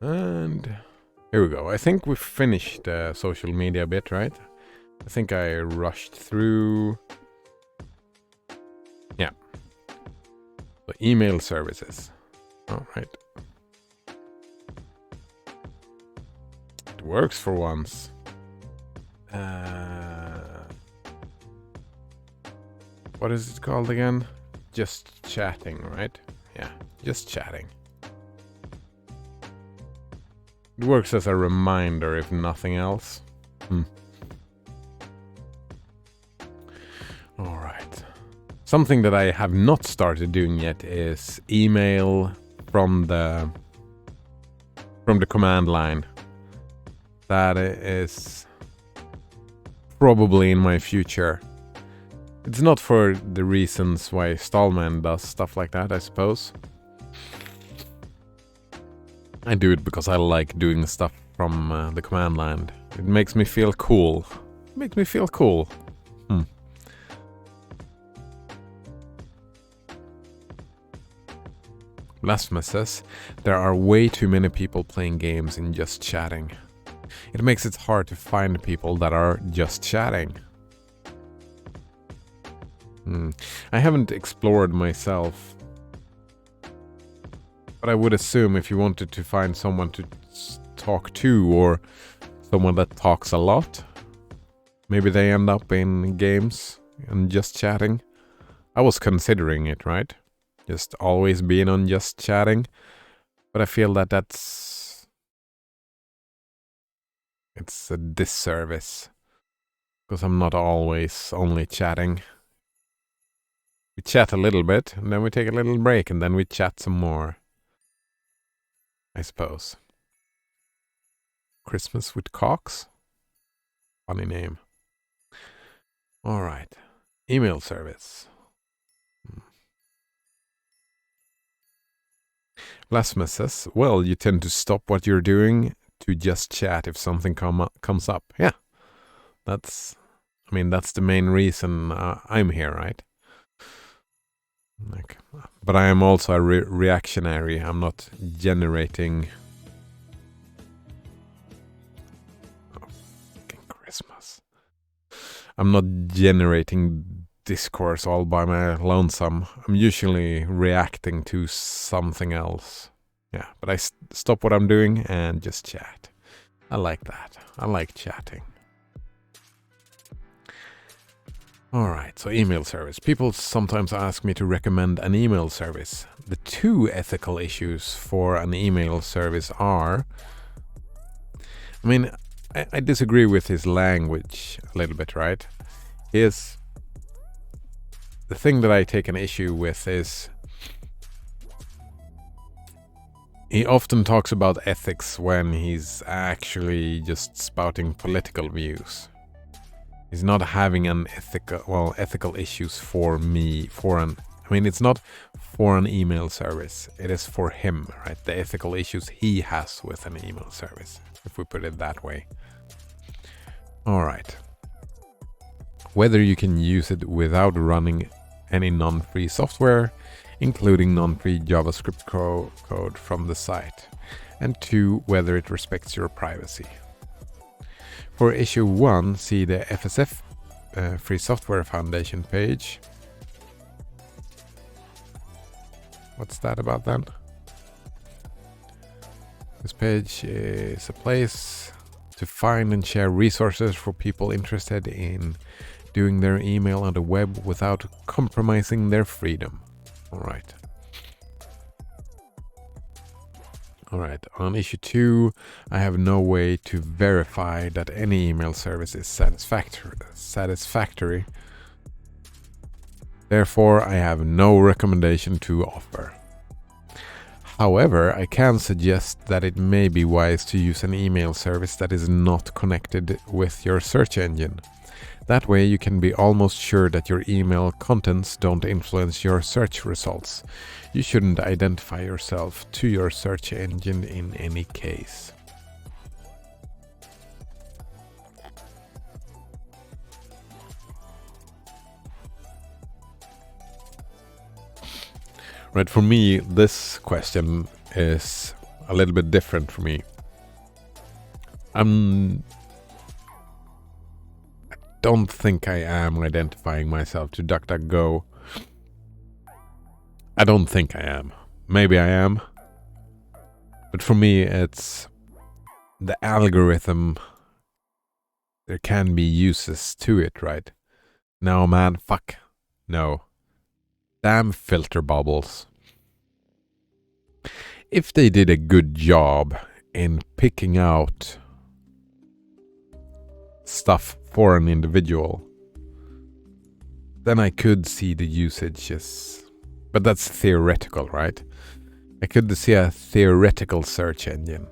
And here we go. I think we finished the social media bit, right? I think I rushed through. Yeah. So email services. All right. It works for once. What is it called again? Just chatting, right? Yeah, just chatting. It works as a reminder, if nothing else. All right. Something that I have not started doing yet is email from the command line. That is probably in my future. It's not for the reasons why Stallman does stuff like that, I suppose. I do it because I like doing stuff from the command line. It makes me feel cool. Blasphemous says, there are way too many people playing games in just chatting. It makes it hard to find people that are just chatting. I haven't explored myself, but I would assume if you wanted to find someone to talk to or someone that talks a lot, maybe they end up in games and just chatting. I was considering it, right? Just always being on just chatting, but I feel that it's a disservice because I'm not always only chatting. We chat a little bit, and then we take a little break, and then we chat some more. I suppose. Christmas with Cox? Funny name. Alright. Email service. Blasphemous says, well, you tend to stop what you're doing to just chat if something comes up. Yeah. That's the main reason I'm here, right? But I am also a reactionary. I'm not generating. Oh, fucking Christmas! I'm not generating discourse all by my lonesome. I'm usually reacting to something else. Yeah, but I stop what I'm doing and just chat. I like that. I like chatting. Alright, so email service. People sometimes ask me to recommend an email service. The two ethical issues for an email service are... I disagree with his language a little bit, right? The thing that I take an issue with is... he often talks about ethics when he's actually just spouting political views. He's not having an ethical issues for me, it's not for an email service. It is for him, right? The ethical issues he has with an email service, if we put it that way. All right. Whether you can use it without running any non-free software, including non-free JavaScript code from the site, and 2, whether it respects your privacy. For issue 1, see the FSF Free Software Foundation page. What's that about then? This page is a place to find and share resources for people interested in doing their email on the web without compromising their freedom. Alright, on issue 2, I have no way to verify that any email service is satisfactory. Therefore, I have no recommendation to offer. However, I can suggest that it may be wise to use an email service that is not connected with your search engine. That way you can be almost sure that your email contents don't influence your search results. You shouldn't identify yourself to your search engine in any case. Right, for me, this question is a little bit different for me. I don't think I am identifying myself to DuckDuckGo. I don't think I am. Maybe I am. But for me, it's the algorithm. There can be uses to it, right? No, man, fuck. No. Damn filter bubbles. If they did a good job in picking out stuff for an individual, then I could see the usages. But that's theoretical, right? I could see a theoretical search engine.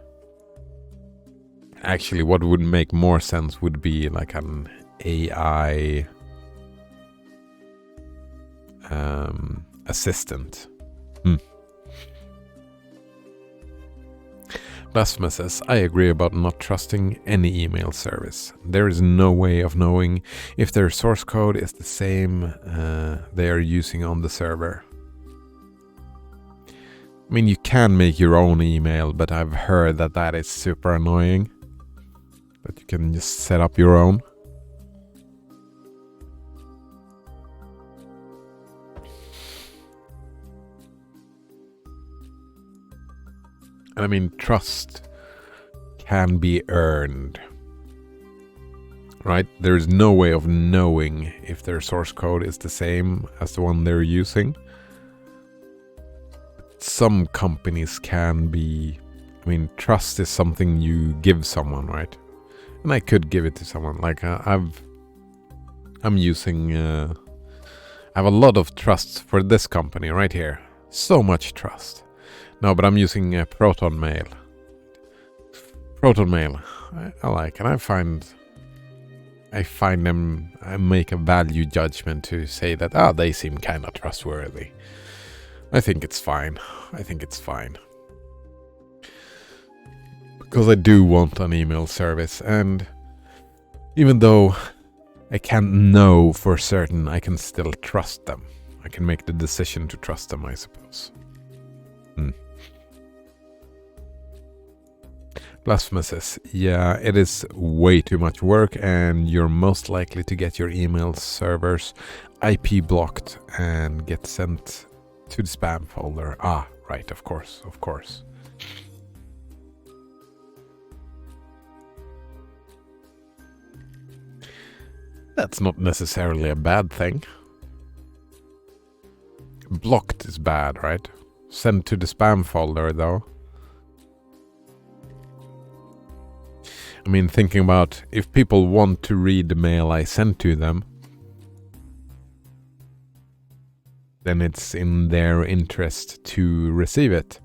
Actually, what would make more sense would be like an AI assistant. Blasphema says, I agree about not trusting any email service. There is no way of knowing if their source code is the same they are using on the server. I mean, you can make your own email, but I've heard that that is super annoying. That you can just set up your own. And I mean, trust can be earned. Right? There's no way of knowing if their source code is the same as the one they're using. Some companies can be... I mean, trust is something you give someone, right? And I could give it to someone. Like, I'm using... I have a lot of trust for this company right here. So much trust. No, but I'm using Proton Mail. Proton Mail, I like, and I find them. I make a value judgment to say that they seem kind of trustworthy. I think it's fine. Because I do want an email service, and even though I can't know for certain, I can still trust them. I can make the decision to trust them, I suppose. Blasphemous says, yeah, it is way too much work, and you're most likely to get your email servers IP blocked and get sent to the spam folder. Ah, right, of course. That's not necessarily a bad thing. Blocked is bad, right? Sent to the spam folder, though. I mean, thinking about if people want to read the mail I sent to them, then it's in their interest to receive it.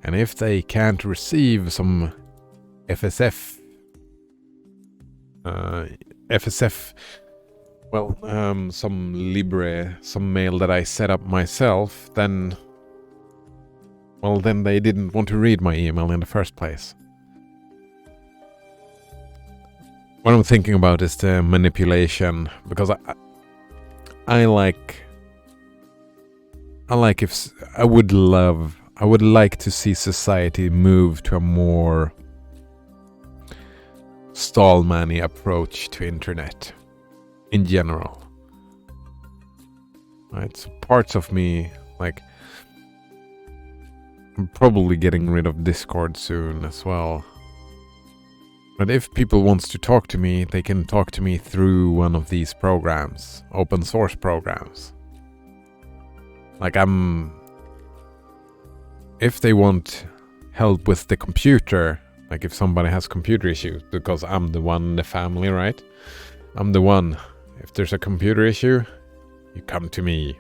And if they can't receive some FSF, some Libre, some mail that I set up myself, then they didn't want to read my email in the first place. What I'm thinking about is the manipulation, because I would like to see society move to a more Stallman-y approach to internet in general. Right, so parts of me, like, I'm probably getting rid of Discord soon as well. But if people wants to talk to me, they can talk to me through one of these programs, open source programs. Like if they want help with the computer, like if somebody has computer issues, because I'm the one in the family, right? I'm the one. If there's a computer issue, you come to me.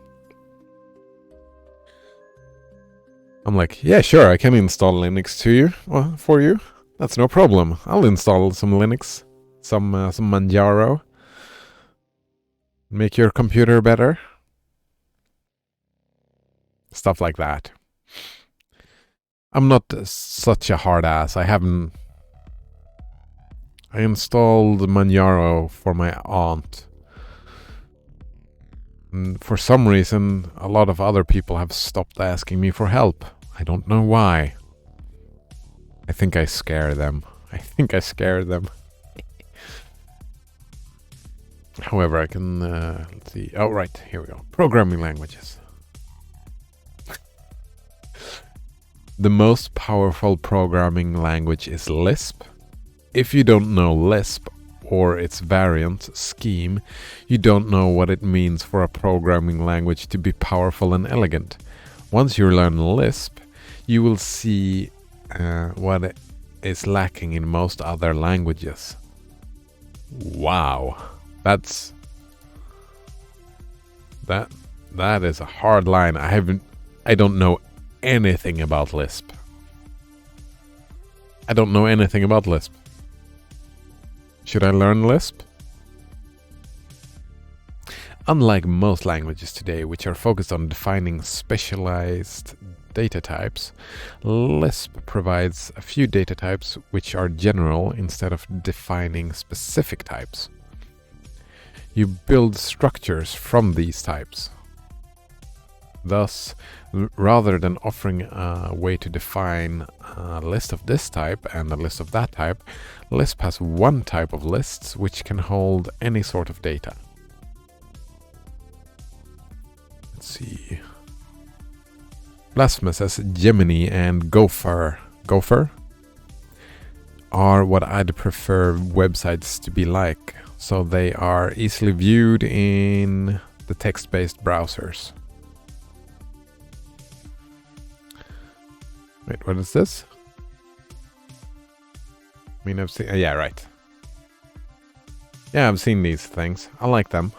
I'm like, yeah, sure, I can install Linux for you. That's no problem. I'll install some Linux, some Manjaro. Make your computer better. Stuff like that. I'm not such a hard ass. I installed Manjaro for my aunt. And for some reason, a lot of other people have stopped asking me for help. I don't know why. I think I scare them. I think I scare them. However, I can, let's see. Oh, right, here we go. Programming languages. The most powerful programming language is Lisp. If you don't know Lisp or its variant, Scheme, you don't know what it means for a programming language to be powerful and elegant. Once you learn Lisp, you will see what is lacking in most other languages. Wow. That is a hard line. I don't know anything about Lisp. I don't know anything about Lisp. Should I learn Lisp? Unlike most languages today, which are focused on defining specialized data types, Lisp provides a few data types which are general instead of defining specific types. You build structures from these types. Thus, rather than offering a way to define a list of this type and a list of that type, Lisp has one type of lists which can hold any sort of data. Let's see. Blasphemous says Gemini and Gopher are what I'd prefer websites to be like, so they are easily viewed in the text-based browsers. Wait, what is this? I mean, I've seen... yeah, right. Yeah, I've seen these things. I like them.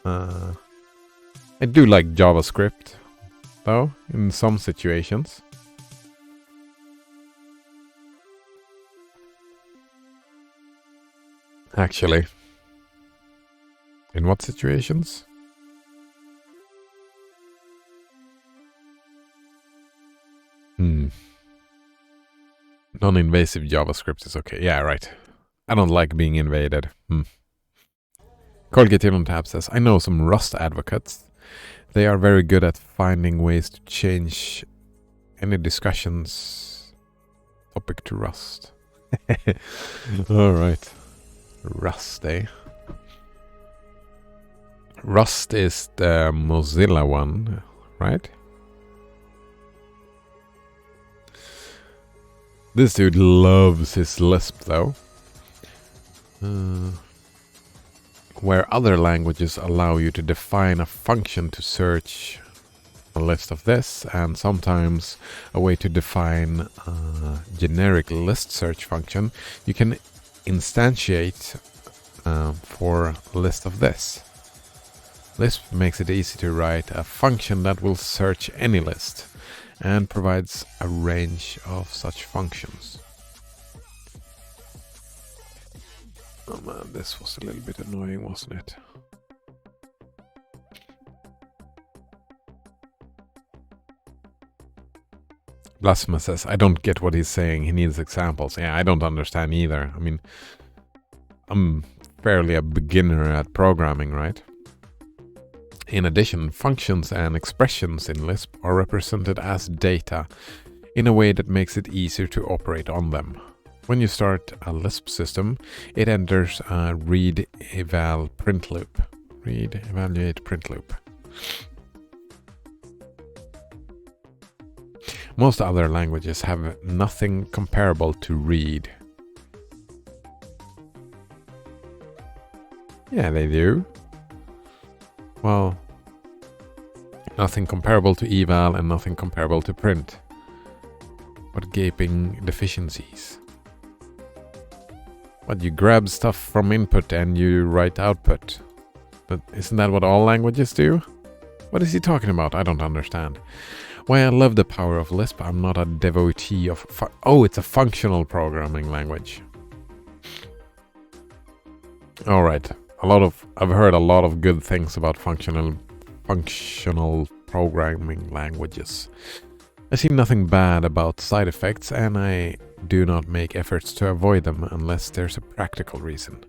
I do like JavaScript, though, in some situations. Actually. In what situations? Non-invasive JavaScript is okay. Yeah, right. I don't like being invaded. Colgate on Tab says, I know some Rust advocates. They are very good at finding ways to change any discussions topic to Rust. Alright. Rust, eh? Rust is the Mozilla one, right? This dude loves his Lisp, though. Where other languages allow you to define a function to search a list of this, and sometimes a way to define a generic list search function, you can instantiate for a list of this. Lisp makes it easy to write a function that will search any list, and provides a range of such functions. Oh man, this was a little bit annoying, wasn't it? Blasphemous says, I don't get what he's saying, he needs examples. Yeah, I don't understand either. I mean, I'm fairly a beginner at programming, right? In addition, functions and expressions in Lisp are represented as data in a way that makes it easier to operate on them. When you start a Lisp system, it enters a read, eval, print loop. Read, evaluate, print loop. Most other languages have nothing comparable to read. Yeah, they do. Well, nothing comparable to eval and nothing comparable to print. What gaping deficiencies. But you grab stuff from input and you write output. But isn't that what all languages do? What is he talking about? I don't understand. Why I love the power of Lisp, I'm not a devotee of... oh, it's a functional programming language. Alright. I've heard a lot of good things about functional programming languages. I see nothing bad about side effects, and I do not make efforts to avoid them unless there's a practical reason.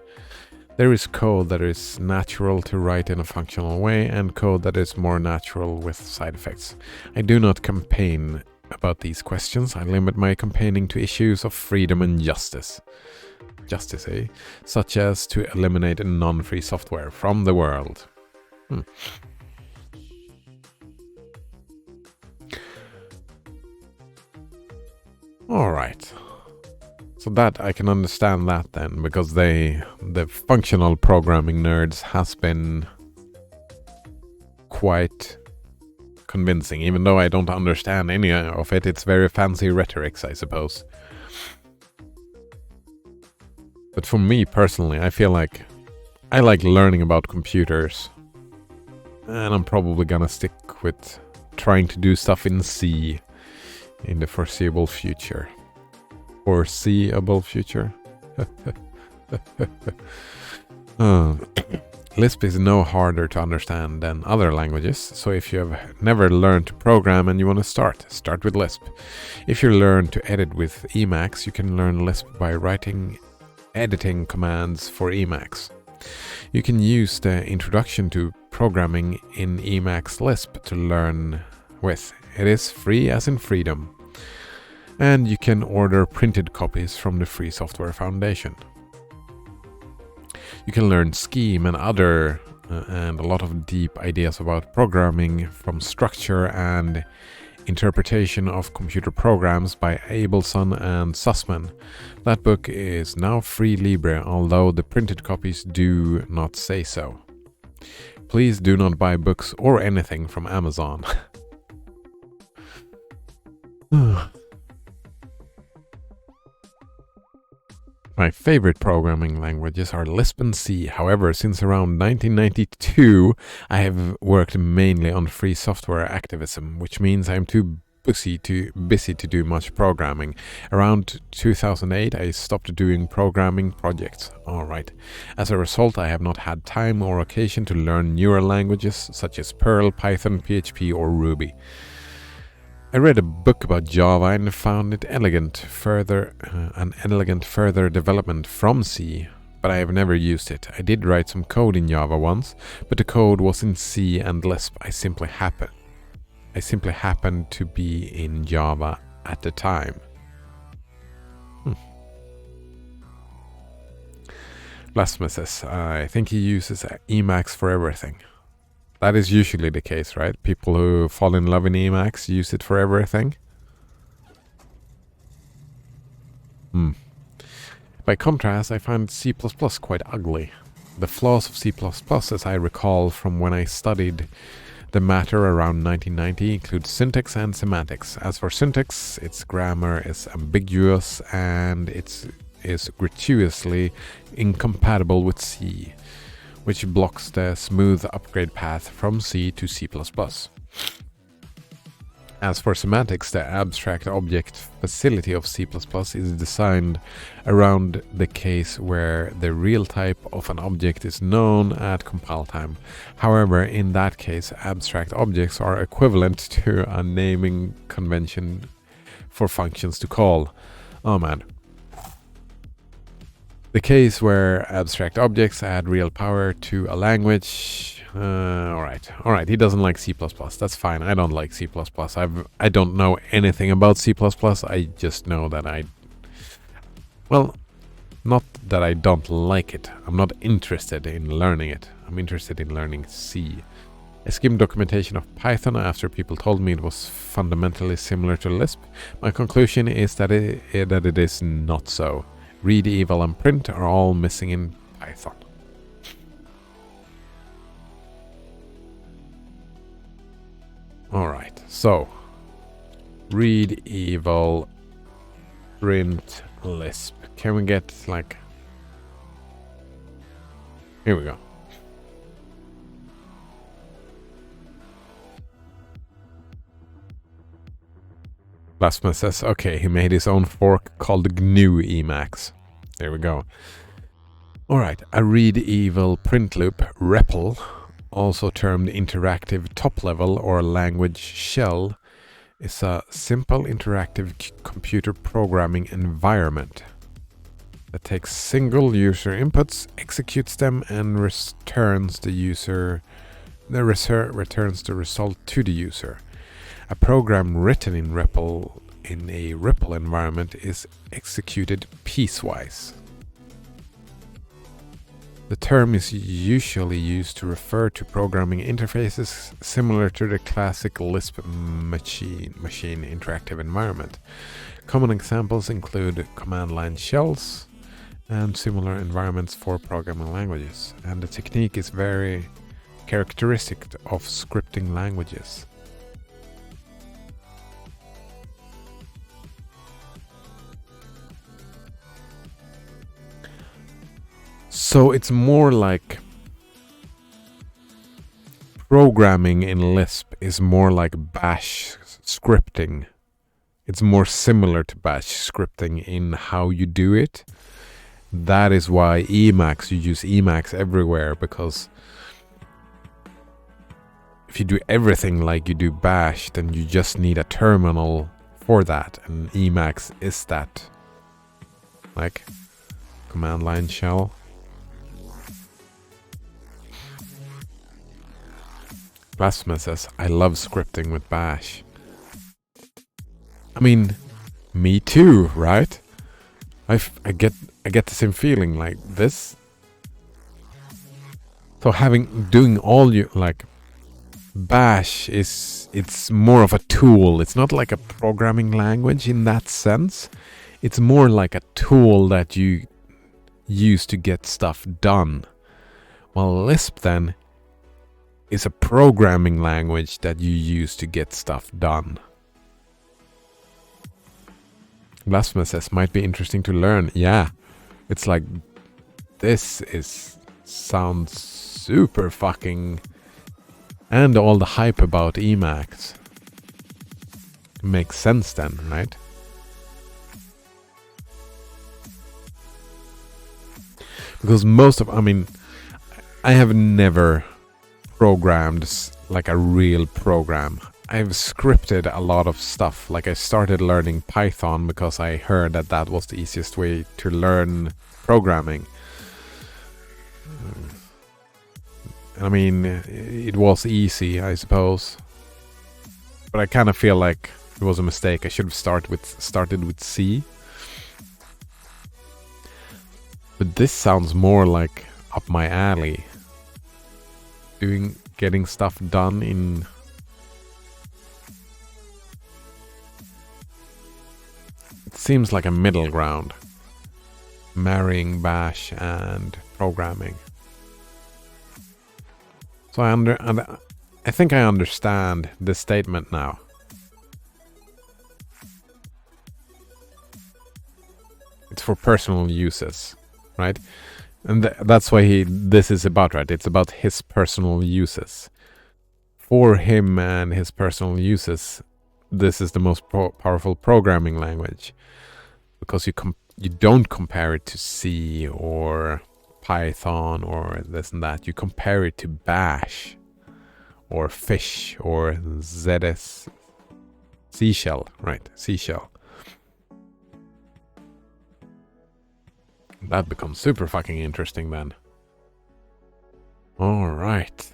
There is code that is natural to write in a functional way, and code that is more natural with side effects. I do not campaign about these questions, I limit my campaigning to issues of freedom and justice. Justice, eh? Such as to eliminate non-free software from the world. Alright. So that I can understand that then, because the functional programming nerds has been quite convincing, even though I don't understand any of it. It's very fancy rhetorics, I suppose. But for me personally, I feel like I like learning about computers, and I'm probably gonna stick with trying to do stuff in C in the foreseeable future. Foreseeable future? Lisp is no harder to understand than other languages, so if you have never learned to program and you want to start with Lisp. If you learn to edit with Emacs, you can learn Lisp by writing editing commands for Emacs. You can use the introduction to programming in Emacs Lisp to learn with. It is free as in freedom. And you can order printed copies from the Free Software Foundation. You can learn Scheme and and a lot of deep ideas about programming from structure and interpretation of computer programs by Abelson and Sussman. That book is now free Libre, although the printed copies do not say so. Please do not buy books or anything from Amazon. My favorite programming languages are Lisp and C. However, since around 1992, I have worked mainly on free software activism, which means I'm too busy to do much programming. Around 2008, I stopped doing programming projects. Alright. As a result, I have not had time or occasion to learn newer languages such as Perl, Python, PHP, or Ruby. I read a book about Java and found it an elegant further development from C, but I have never used it. I did write some code in Java once, but the code was in C and Lisp. I simply happened to be in Java at the time. Blasphemous says, I think he uses Emacs for everything. That is usually the case, right? People who fall in love in Emacs use it for everything. By contrast, I find C++ quite ugly. The flaws of C++, as I recall from when I studied the matter around 1990, include syntax and semantics. As for syntax, its grammar is ambiguous and it is gratuitously incompatible with C, which blocks the smooth upgrade path from C to C++. As for semantics, the abstract object facility of C++ is designed around the case where the real type of an object is known at compile time. However, in that case, abstract objects are equivalent to a naming convention for functions to call. Oh man. The case where abstract objects add real power to a language. Alright. He doesn't like C++. That's fine. I don't like C++. I don't know anything about C++. I just know that well, not that I don't like it. I'm not interested in learning it. I'm interested in learning C. I skimmed documentation of Python after people told me it was fundamentally similar to Lisp. My conclusion is that it is not so. Read, eval, and print are all missing in Python. Alright, so read, eval, print, Lisp. Can we get like... Here we go. Blasphemous says, okay, he made his own fork called GNU Emacs. There we go. Alright, a read, eval, print loop, REPL, also termed interactive top-level or language shell, is a simple interactive computer programming environment that takes single user inputs, executes them, and returns the result to the user. A program written in a REPL environment is executed piecewise. The term is usually used to refer to programming interfaces similar to the classic Lisp machine interactive environment. Common examples include command line shells and similar environments for programming languages, and the technique is very characteristic of scripting languages. So it's more like programming in Lisp is more like Bash scripting. It's more similar to Bash scripting in how you do it. That is why Emacs, you use Emacs everywhere, because if you do everything like you do Bash, then you just need a terminal for that, and Emacs is that. Like command line shell. Blasphemous says, I love scripting with Bash. I mean, me too, right? I get the same feeling like this. So doing all you like, Bash it's more of a tool. It's not like a programming language in that sense. It's more like a tool that you use to get stuff done. While Lisp then is a programming language that you use to get stuff done. Blasphemous says, might be interesting to learn. Yeah, it's like, sounds super fucking, and all the hype about Emacs makes sense then, right? Because I have never programmed like a real program. I've scripted a lot of stuff. Like I started learning Python because I heard that was the easiest way to learn programming. I mean, it was easy, I suppose. But I kind of feel like it was a mistake. I should have started with C. But this sounds more like up my alley. Getting stuff done in... It seems like a middle ground. Marrying Bash and programming. So I think I understand this statement now. It's for personal uses, right? And that's why this is about, right? It's about his personal uses. For him and his personal uses, this is the most powerful programming language. Because you don't compare it to C or Python or this and that. You compare it to Bash or Fish or ZS C shell, right? C shell. That becomes super fucking interesting then. All right.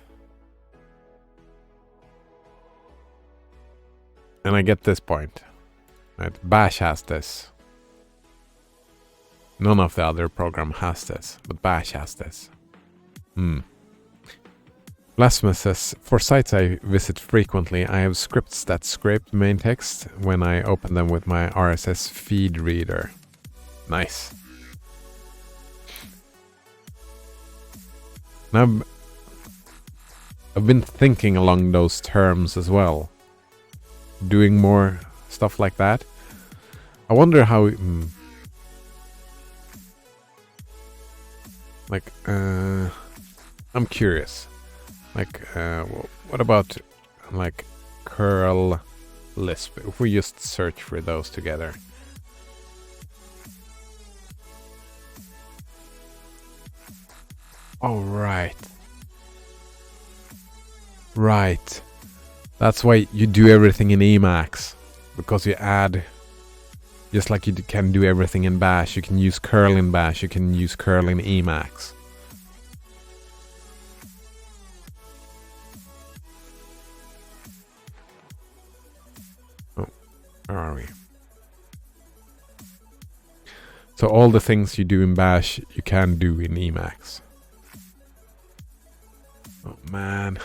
And I get this point. Right? Bash has this. None of the other program has this, but Bash has this. Blasphemous says, for sites I visit frequently, I have scripts that scrape main text when I open them with my RSS feed reader. Nice. Now, I've been thinking along those terms as well. Doing more stuff like that. I wonder how... I'm curious. What about like curl Lisp? If we just search for those together. Oh, right. Right. That's why you do everything in Emacs. Because you add... Just like you can do everything in Bash. You can use curl in Bash. You can use curl in Emacs. Where are we? So all the things you do in Bash, you can do in Emacs. Oh man.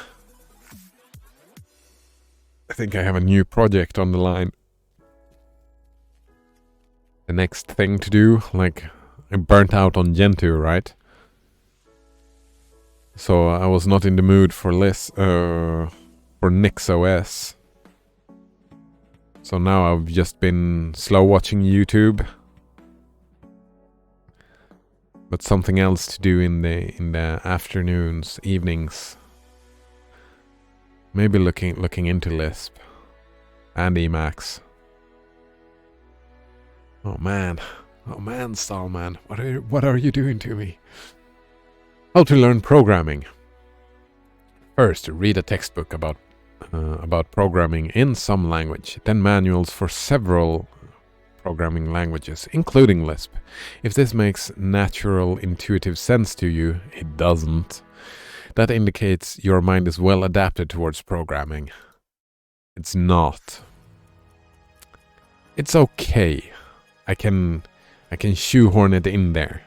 I think I have a new project on the line. The next thing to do, like, I burnt out on Gentoo, right? So I was not in the mood for NixOS. So now I've just been slow watching YouTube. But something else to do in the afternoons, evenings. Maybe looking into Lisp and Emacs. Oh man, Stallman, what are you doing to me? How to learn programming. First, read a textbook about programming in some language, then manuals for several programming languages, including Lisp. If this makes natural, intuitive sense to you, it doesn't. That indicates your mind is well adapted towards programming. It's not. It's okay. I can shoehorn it in there.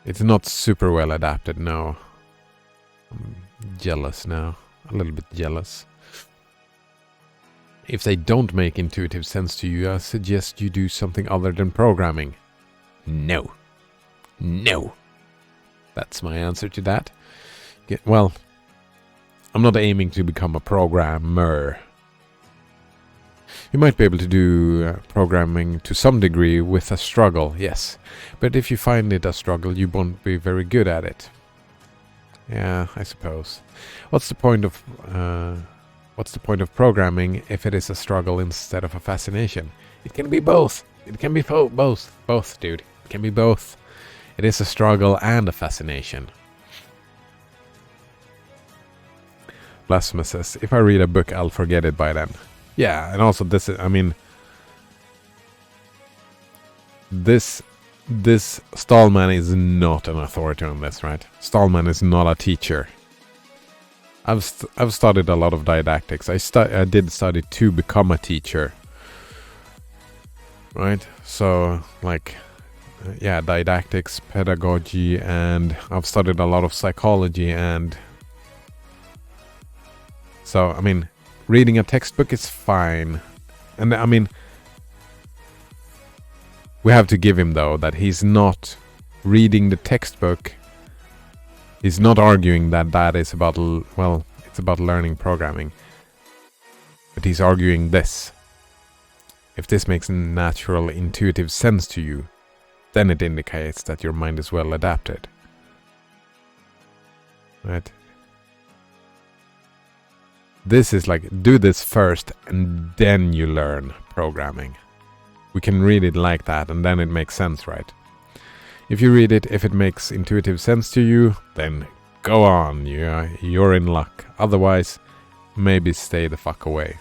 It's not super well adapted, no. I'm jealous now. A little bit jealous. If they don't make intuitive sense to you, I suggest you do something other than programming. No. No. That's my answer to that. Well, I'm not aiming to become a programmer. You might be able to do programming to some degree with a struggle, yes. But if you find it a struggle, you won't be very good at it. Yeah, I suppose. What's the point of programming if it is a struggle instead of a fascination? It can be both. It can be both, dude. It can be both. It is a struggle and a fascination. Blasphemous says, if I read a book, I'll forget it by then. Yeah, and also this Stallman is not an authority on this, right? Stallman is not a teacher. I've studied a lot of didactics. I did study to become a teacher, right? So like, yeah, didactics, pedagogy, and I've studied a lot of psychology, and so I mean, reading a textbook is fine, and I mean, we have to give him though that he's not reading the textbook. He's not arguing that is about, well, it's about learning programming. But he's arguing this. If this makes natural, intuitive sense to you, then it indicates that your mind is well adapted. Right? This is like, do this first and then you learn programming. We can read it like that and then it makes sense, right? If you read it, if it makes intuitive sense to you, then go on, you're in luck. Otherwise, maybe stay the fuck away.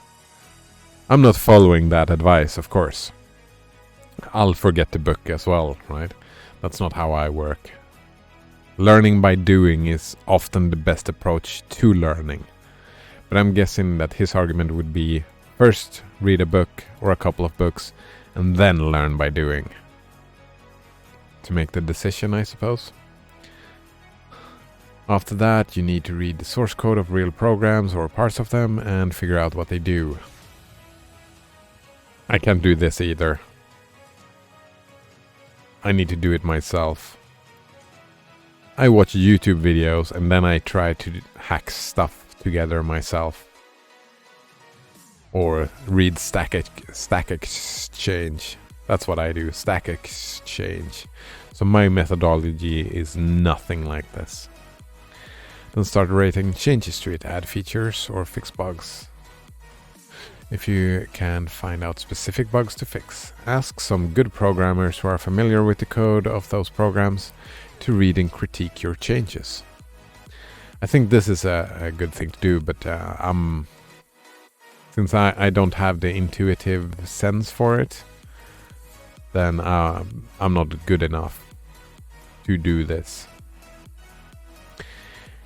I'm not following that advice, of course. I'll forget the book as well, right? That's not how I work. Learning by doing is often the best approach to learning. But I'm guessing that his argument would be first read a book or a couple of books and then learn by doing. To make the decision, I suppose. After that, you need to read the source code of real programs or parts of them and figure out what they do. I can't do this either. I need to do it myself. I watch YouTube videos and then I try to hack stuff together myself. Or read Stack Exchange. That's what I do, Stack Exchange. So my methodology is nothing like this. Then start rating changes to it, add features or fix bugs. If you can find out specific bugs to fix, ask some good programmers who are familiar with the code of those programs to read and critique your changes. I think this is a good thing to do, but since I don't have the intuitive sense for it, then I'm not good enough to do this.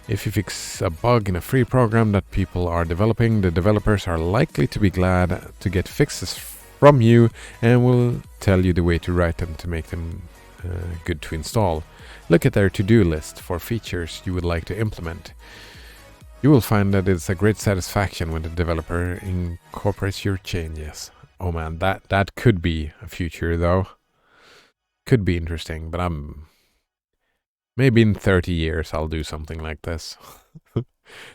If you fix a bug in a free program that people are developing, the developers are likely to be glad to get fixes from you and will tell you the way to write them to make them good to install. Look at their to-do list for features you would like to implement. You will find that it's a great satisfaction when the developer incorporates your changes. Oh man, that could be a future though. Could be interesting, but maybe in 30 years I'll do something like this.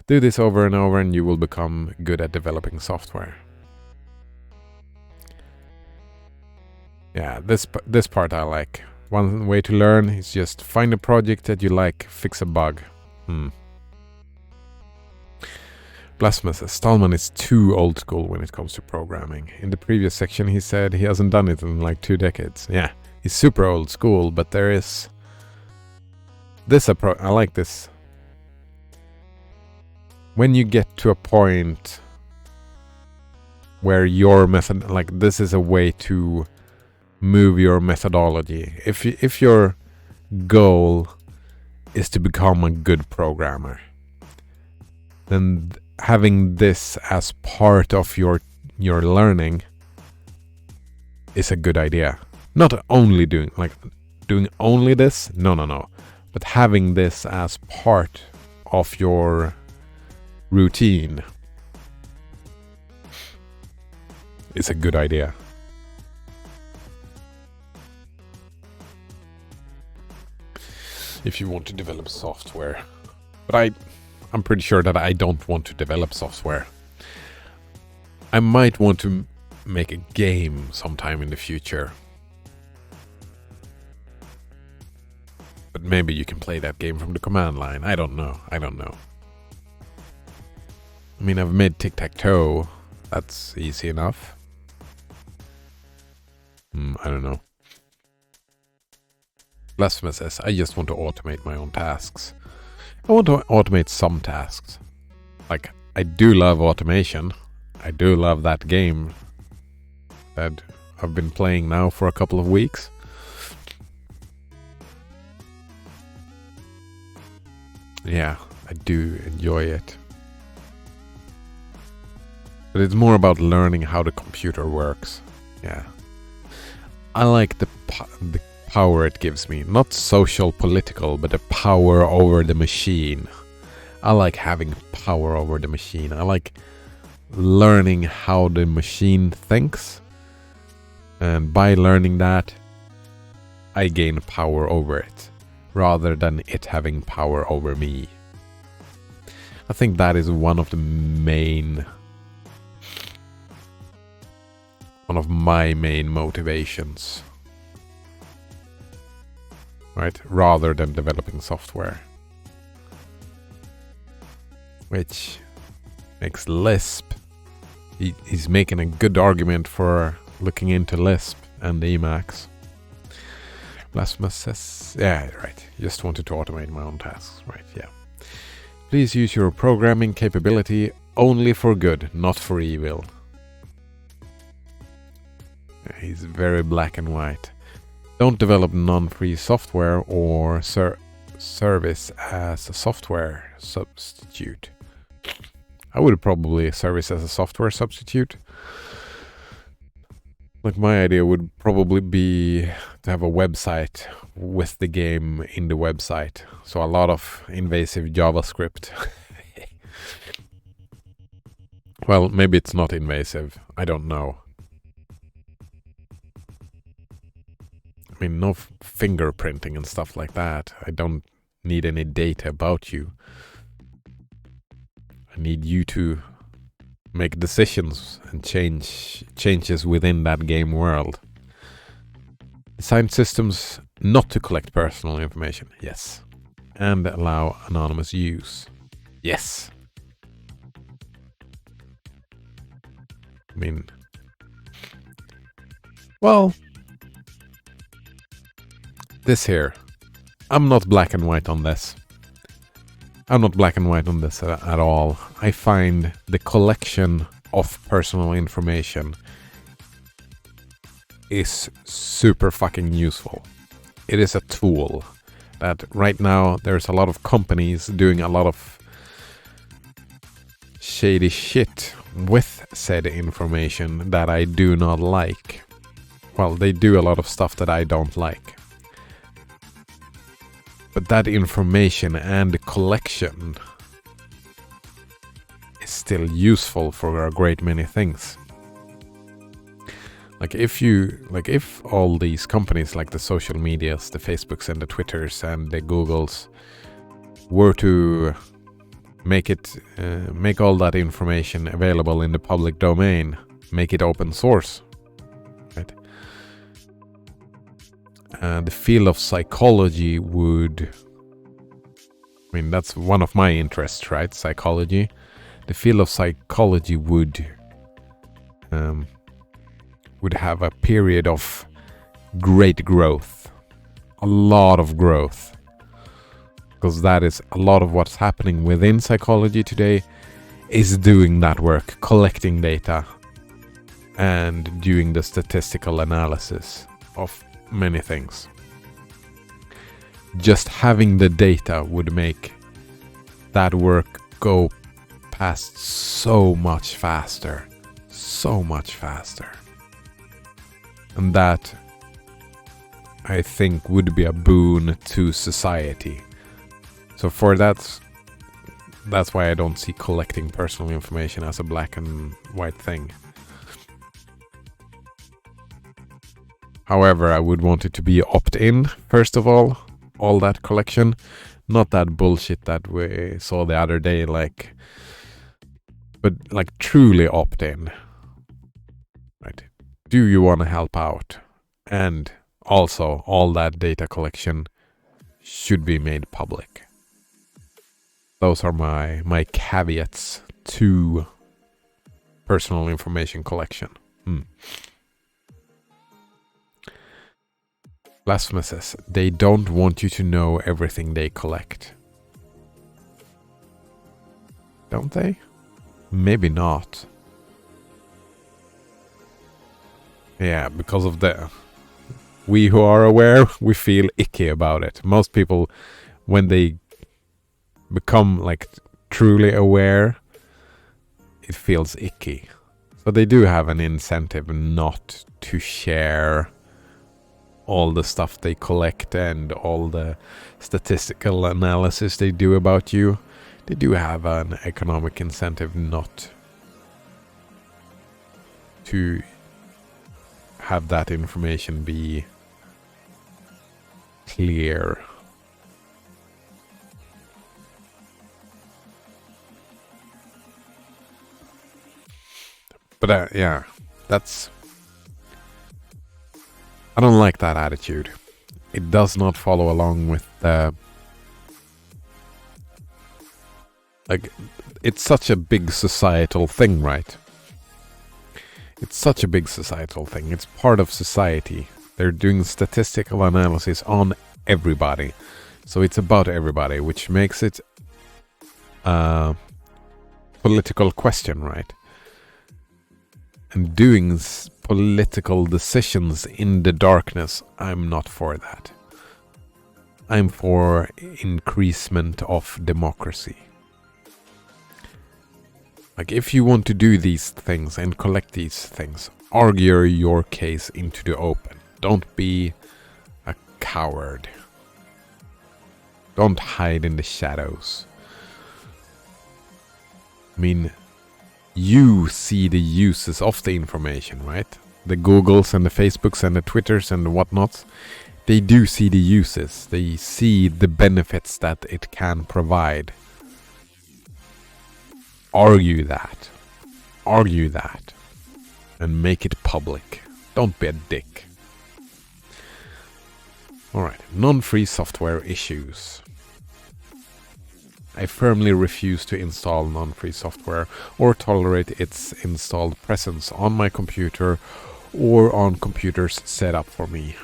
Do this over and over and you will become good at developing software. Yeah, this part I like. One way to learn is just find a project that you like, fix a bug. Blasphemous says Stallman is too old school when it comes to programming. In the previous section he said he hasn't done it in like 2 decades. Yeah, he's super old school, but there is this approach. I like this. When you get to a point where your method, like this is a way to move your methodology. If your goal is to become a good programmer, then having this as part of your learning is a good idea. Not only doing only this, no, but having this as part of your routine is a good idea. If you want to develop software. But I'm pretty sure that I don't want to develop software. I might want to make a game sometime in the future. But maybe you can play that game from the command line. I don't know. I mean, I've made tic-tac-toe. That's easy enough. I don't know. Blasphemous says, I just want to automate my own tasks. I want to automate some tasks. Like, I do love automation. I do love that game that I've been playing now for a couple of weeks. Yeah, I do enjoy it. But it's more about learning how the computer works. Yeah. I like the power it gives me. Not social, political, but the power over the machine. I like having power over the machine. I like learning how the machine thinks. And by learning that, I gain power over it, rather than it having power over me. I think that is one of my main motivations. Right? Rather than developing software. Which makes Lisp. He's making a good argument for looking into Lisp and Emacs. Blasphemous says, yeah, right. Just wanted to automate my own tasks. Right, yeah. Please use your programming capability only for good, not for evil. Yeah, he's very black and white. Don't develop non-free software or service as a software substitute. I would probably service as a software substitute. Like, my idea would probably be to have a website with the game in the website. So a lot of invasive JavaScript. Well, maybe it's not invasive. I don't know. I mean, no fingerprinting and stuff like that. I don't need any data about you. I need you to make decisions and changes within that game world. Design systems not to collect personal information. Yes. And allow anonymous use. Yes. I mean, well, this here, I'm not black and white on this. I'm not black and white on this at all. I find the collection of personal information is super fucking useful. It is a tool. that right now there's a lot of companies doing a lot of shady shit with said information that I do not like. Well, they do a lot of stuff that I don't like. But that information and collection is still useful for a great many things. If all these companies like the social medias, the Facebooks and the Twitters and the Googles were to make all that information available in the public domain, make it open source, right? The field of psychology would, I mean, that's one of my interests, right? Psychology. The field of psychology would have a period of great growth, a lot of growth, because that is a lot of what's happening within psychology today is doing that work, collecting data and doing the statistical analysis of many things. Just having the data would make that work go past so much faster. And that, I think, would be a boon to society. So for that's why I don't see collecting personal information as a black and white thing. However, I would want it to be opt-in, first of all that collection. Not that bullshit that we saw the other day, but truly opt-in. Right? Do you want to help out? And also, all that data collection should be made public. Those are my caveats to personal information collection. Blasphemous says, they don't want you to know everything they collect. Don't they? Maybe not. Yeah, because of we who are aware, we feel icky about it. Most people, when they become truly aware, it feels icky. So they do have an incentive not to share all the stuff they collect and all the statistical analysis they do about you. They do have an economic incentive not to have that information be clear. But yeah, I don't like that attitude. It does not follow along with the... it's such a big societal thing, right? It's such a big societal thing. It's part of society. They're doing statistical analysis on everybody. So it's about everybody, which makes it a political question, right? And doing political decisions in the darkness, I'm not for that. I'm for increasement of democracy. If you want to do these things and collect these things, argue your case into the open. Don't be a coward. Don't hide in the shadows. I mean, you see the uses of the information, right? The Googles and the Facebooks and the Twitters and the whatnots, they do see the uses. They see the benefits that it can provide. Argue that, and make it public. Don't be a dick. Alright, non-free software issues. I firmly refuse to install non-free software or tolerate its installed presence on my computer or on computers set up for me.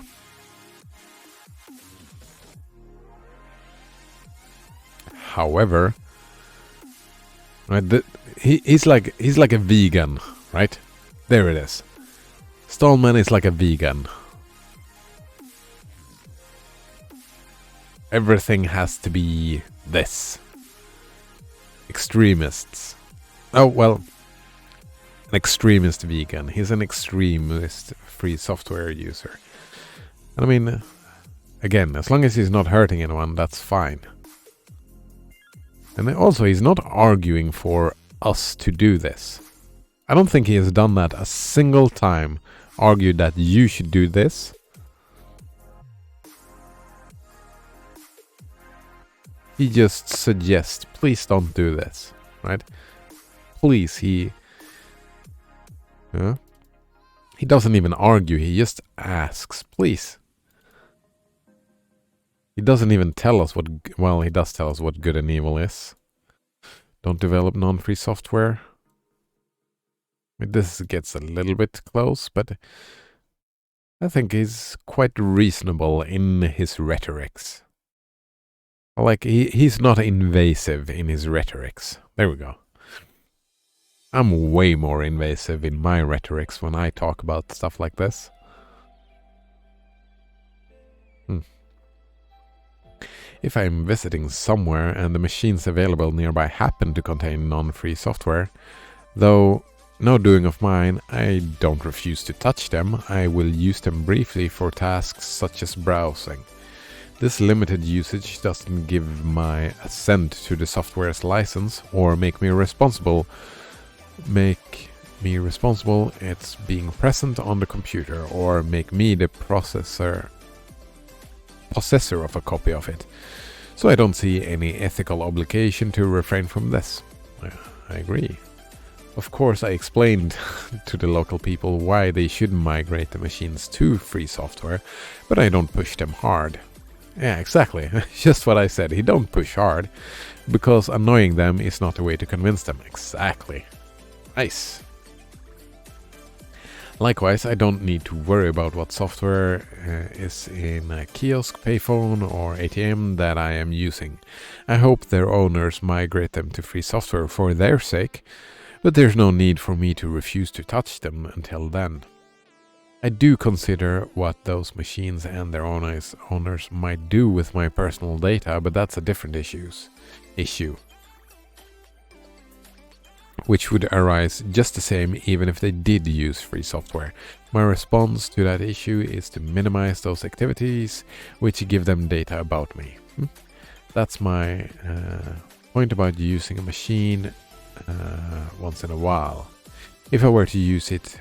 However, he's like a vegan, right? There it is. Stallman is like a vegan. everything has to be this. Extremists. Oh, well, an extremist vegan. He's an extremist free software user. And I mean, again, as long as he's not hurting anyone, that's fine. And also, he's not arguing for us to do this. I don't think he has done that a single time, argued that you should do this. He just suggests, please don't do this, right? Please, he doesn't even argue, he just asks, please. He doesn't even tell us what, well, he does tell us what good and evil is. Don't develop non-free software. I mean, this gets a little bit close, but I think he's quite reasonable in his rhetorics. Like, he's not invasive in his rhetorics. There we go. I'm way more invasive in my rhetorics when I talk about stuff like this. If I'm visiting somewhere and the machines available nearby happen to contain non-free software, though no doing of mine, I don't refuse to touch them. I will use them briefly for tasks such as browsing. This limited usage doesn't give my assent to the software's license or make me responsible. It's being present on the computer, or make me the possessor of a copy of it. So I don't see any ethical obligation to refrain from this. I agree. Of course, I explained to the local people why they should migrate the machines to free software, but I don't push them hard. Yeah, exactly. Just what I said. He don't push hard, because annoying them is not the way to convince them. Exactly. Nice. Likewise, I don't need to worry about what software is in a kiosk, payphone or ATM that I am using. I hope their owners migrate them to free software for their sake, but there's no need for me to refuse to touch them until then. I do consider what those machines and their owners might do with my personal data, but that's a different issue. Which would arise just the same even if they did use free software. My response to that issue is to minimize those activities which give them data about me. That's my point about using a machine once in a while. If I were to use it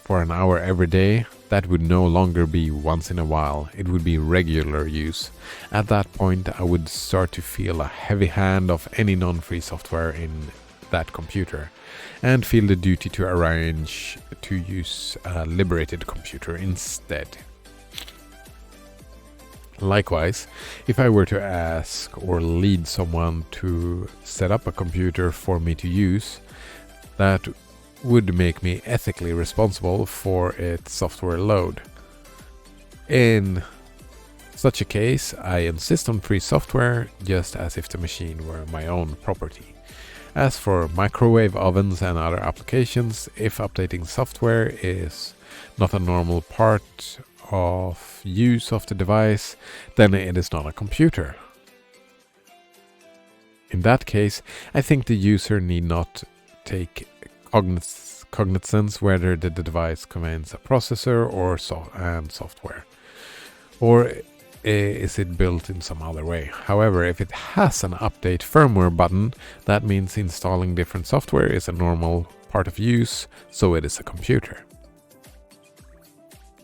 for an hour every day, that would no longer be once in a while. It would be regular use. At that point, I would start to feel a heavy hand of any non-free software in that computer, and feel the duty to arrange to use a liberated computer instead. Likewise, if I were to ask or lead someone to set up a computer for me to use, that would make me ethically responsible for its software load. In such a case, I insist on free software, just as if the machine were my own property. As for microwave ovens and other applications, if updating software is not a normal part of use of the device, then it is not a computer. In that case, I think the user need not take cognizance whether the device contains a processor or software, or is it built in some other way. However, if it has an update firmware button, that means installing different software is a normal part of use, so it is a computer.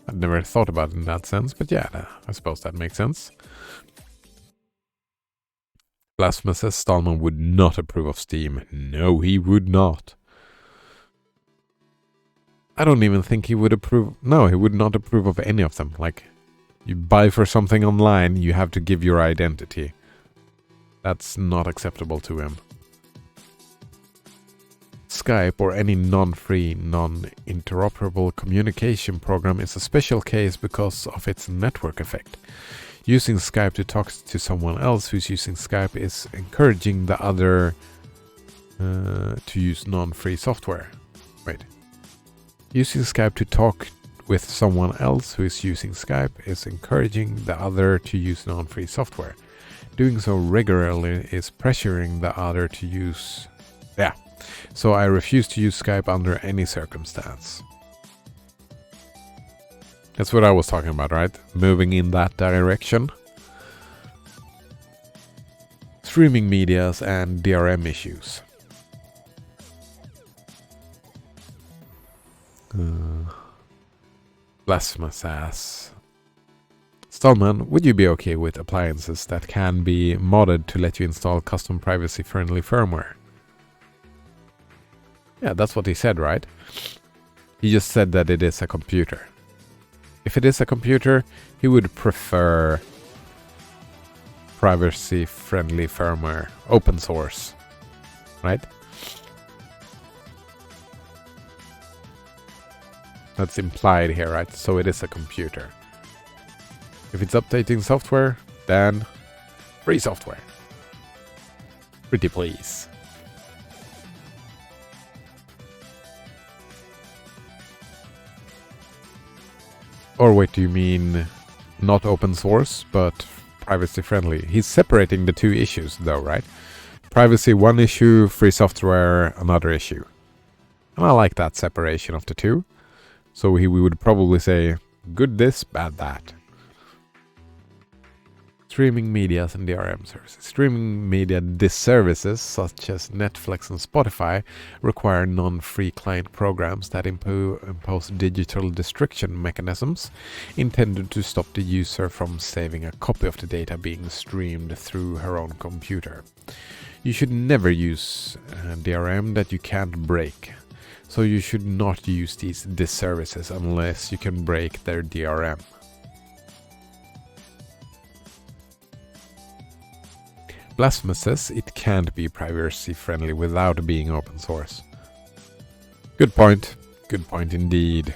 I'd never thought about it in that sense, but yeah, I suppose that makes sense. Blasphemous says Stallman would not approve of Steam. No, he would not. I don't even think he would approve. No, he would not approve of any of them. Like, you buy for something online, you have to give your identity. That's not acceptable to him. Skype or any non-free, non-interoperable communication program is a special case because of its network effect. Using Skype to talk to someone else who's using Skype is encouraging the other to use non-free software. Wait. Using Skype to talk with someone else who is using Skype is encouraging the other to use non-free software. Doing so regularly is pressuring the other to use... Yeah. So I refuse to use Skype under any circumstance. That's what I was talking about, right? Moving in that direction. Streaming medias and DRM issues. Blasphemous ass. Stallman, would you be okay with appliances that can be modded to let you install custom privacy-friendly firmware? Yeah, that's what he said, right? He just said that it is a computer. If it is a computer, he would prefer privacy-friendly firmware, open source, right? That's implied here, right? So it is a computer. If it's updating software, then free software. Pretty please. Or wait, do you mean not open source, but privacy friendly? He's separating the two issues though, right? Privacy one issue, free software another issue. And I like that separation of the two. So we would probably say good this, bad that. Streaming medias and DRM services. Streaming media disservices such as Netflix and Spotify require non-free client programs that impose digital destruction mechanisms intended to stop the user from saving a copy of the data being streamed through her own computer. You should never use DRM that you can't break. So you should not use these disservices unless you can break their DRM. Blasphemous says it can't be privacy friendly without being open source. Good point. Good point indeed.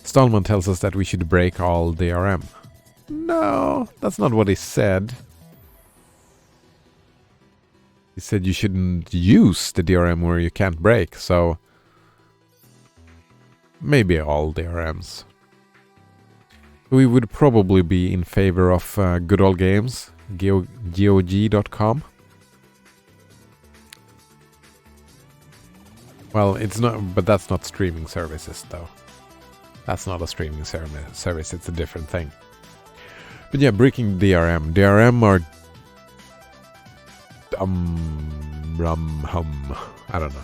Stallman tells us that we should break all DRM. No, that's not what he said. He said you shouldn't use the DRM where you can't break, so maybe all DRMs. We would probably be in favor of good old games. GOG.com. Well, it's not, but that's not streaming services though. That's not a streaming service, it's a different thing. But yeah, breaking DRM. DRM are I don't know.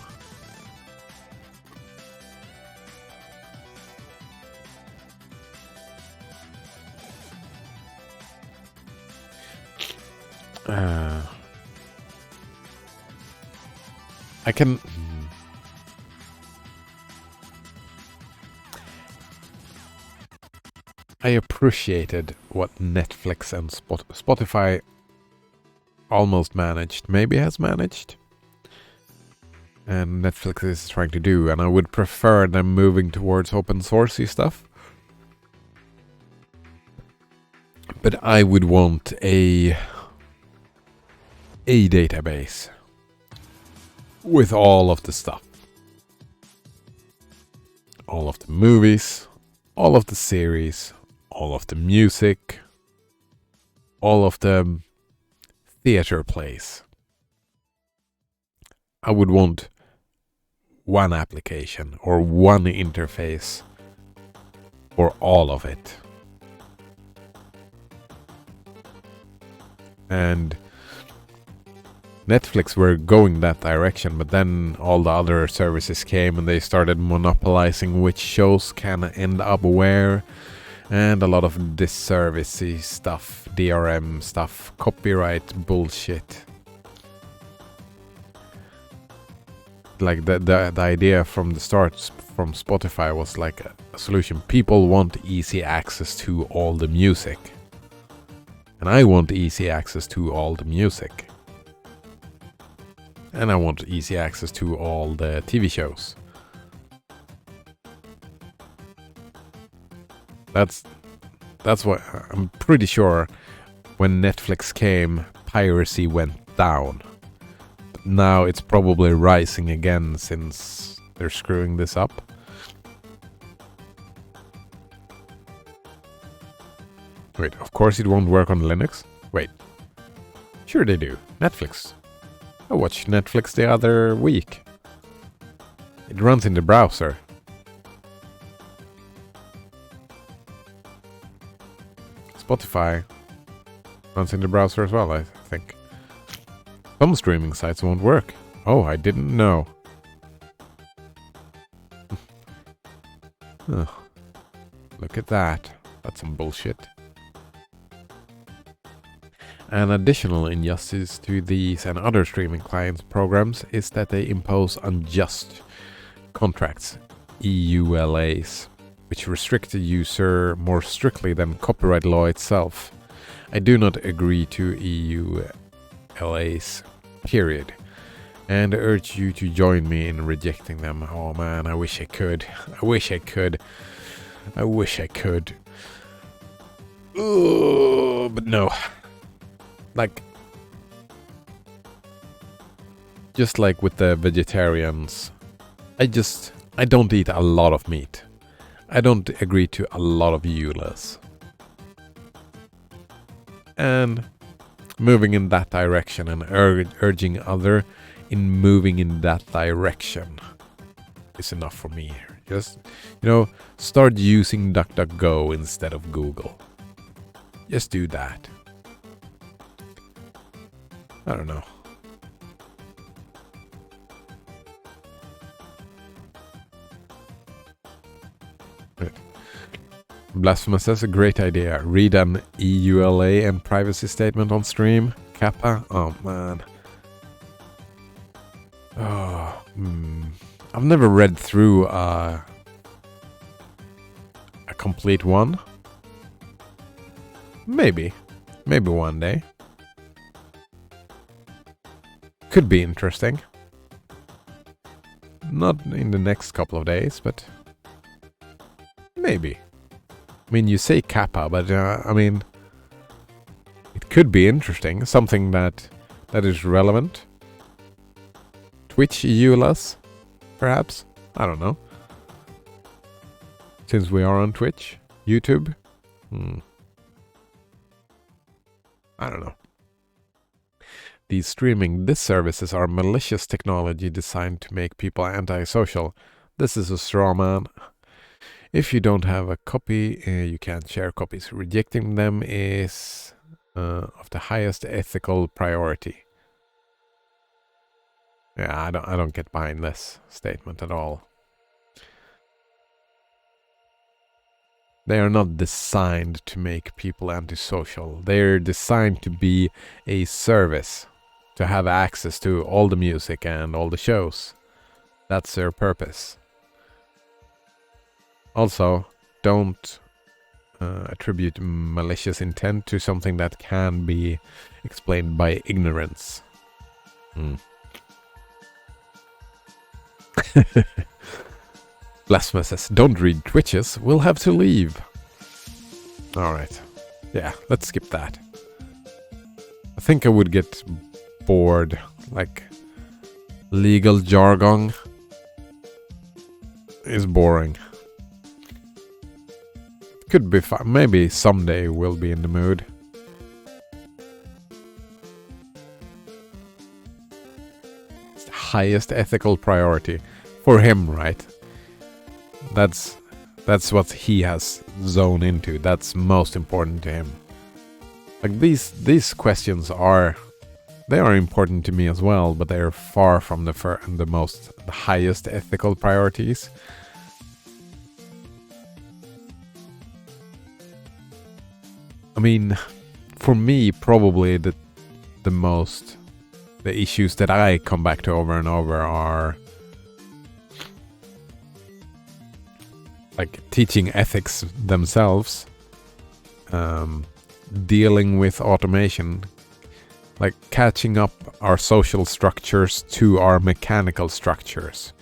I can... I appreciated what Netflix and Spotify almost managed, maybe has managed, and Netflix is trying to do, and I would prefer them moving towards open sourcey stuff. But I would want a database with all of the stuff. All of the movies, all of the series, all of the music, all of the theater plays. I would want one application or one interface for all of it. And Netflix were going that direction, but then all the other services came and they started monopolizing which shows can end up where, and a lot of disservicey stuff, DRM stuff, copyright bullshit. Like the idea from the start from Spotify was like a solution. People want easy access to all the music. And I want easy access to all the music. And I want easy access to all the TV shows. That's what I'm pretty sure when Netflix came, piracy went down. But now it's probably rising again since they're screwing this up. Wait, of course it won't work on Linux? Wait. Sure they do. Netflix. I watched Netflix the other week. It runs in the browser. Spotify runs in the browser as well, I think. Some streaming sites won't work. Oh, I didn't know. Oh, look at that. That's some bullshit. An additional injustice to these and other streaming clients programs is that they impose unjust contracts, EULAs, which restrict the user more strictly than copyright law itself. I do not agree to EULAs, period, and urge you to join me in rejecting them. Oh man, I wish I could. I wish I could. I wish I could. But no. Like, just like with the vegetarians, I don't eat a lot of meat. I don't agree to a lot of EULAs. And moving in that direction and urging other in moving in that direction is enough for me. Just, start using DuckDuckGo instead of Google. Just do that. I don't know. Blasphemous says a great idea. Read an EULA and privacy statement on stream. Kappa? Oh man. Oh, I've never read through a complete one. Maybe one day. Could be interesting. Not in the next couple of days, but maybe. I mean, you say Kappa, but I mean, it could be interesting. Something that is relevant. Twitch EULAs, perhaps? I don't know. Since we are on Twitch, YouTube. I don't know. These streaming services are malicious technology designed to make people antisocial. This is a straw man. If you don't have a copy, you can't share copies. Rejecting them is of the highest ethical priority. Yeah, I don't get behind this statement at all. They are not designed to make people antisocial. They're designed to be a service, to have access to all the music and all the shows. That's their purpose. Also, don't attribute malicious intent to something that can be explained by ignorance. Blasphemous says, don't read Twitches, we'll have to leave. Alright. Yeah, let's skip that. I think I would get bored. Like, legal jargon is boring. Could be fun. Maybe someday we'll be in the mood. It's the highest ethical priority for him, right? That's what he has zoned into. That's most important to him. Like these questions are important to me as well, but they are far from the highest ethical priorities. I mean, for me, probably the issues that I come back to over and over are like teaching ethics themselves, dealing with automation, like catching up our social structures to our mechanical structures.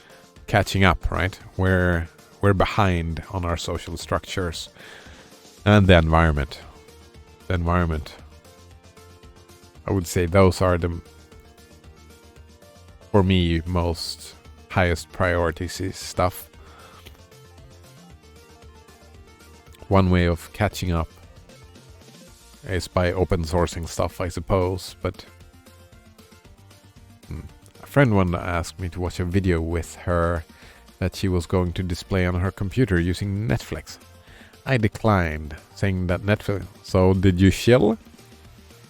Catching up, right? We're behind on our social structures. And the environment. I would say those are for me, most highest priorities stuff. One way of catching up is by open sourcing stuff, I suppose, but a friend one asked me to watch a video with her that she was going to display on her computer using Netflix. I declined, saying that Netflix... So, did you chill?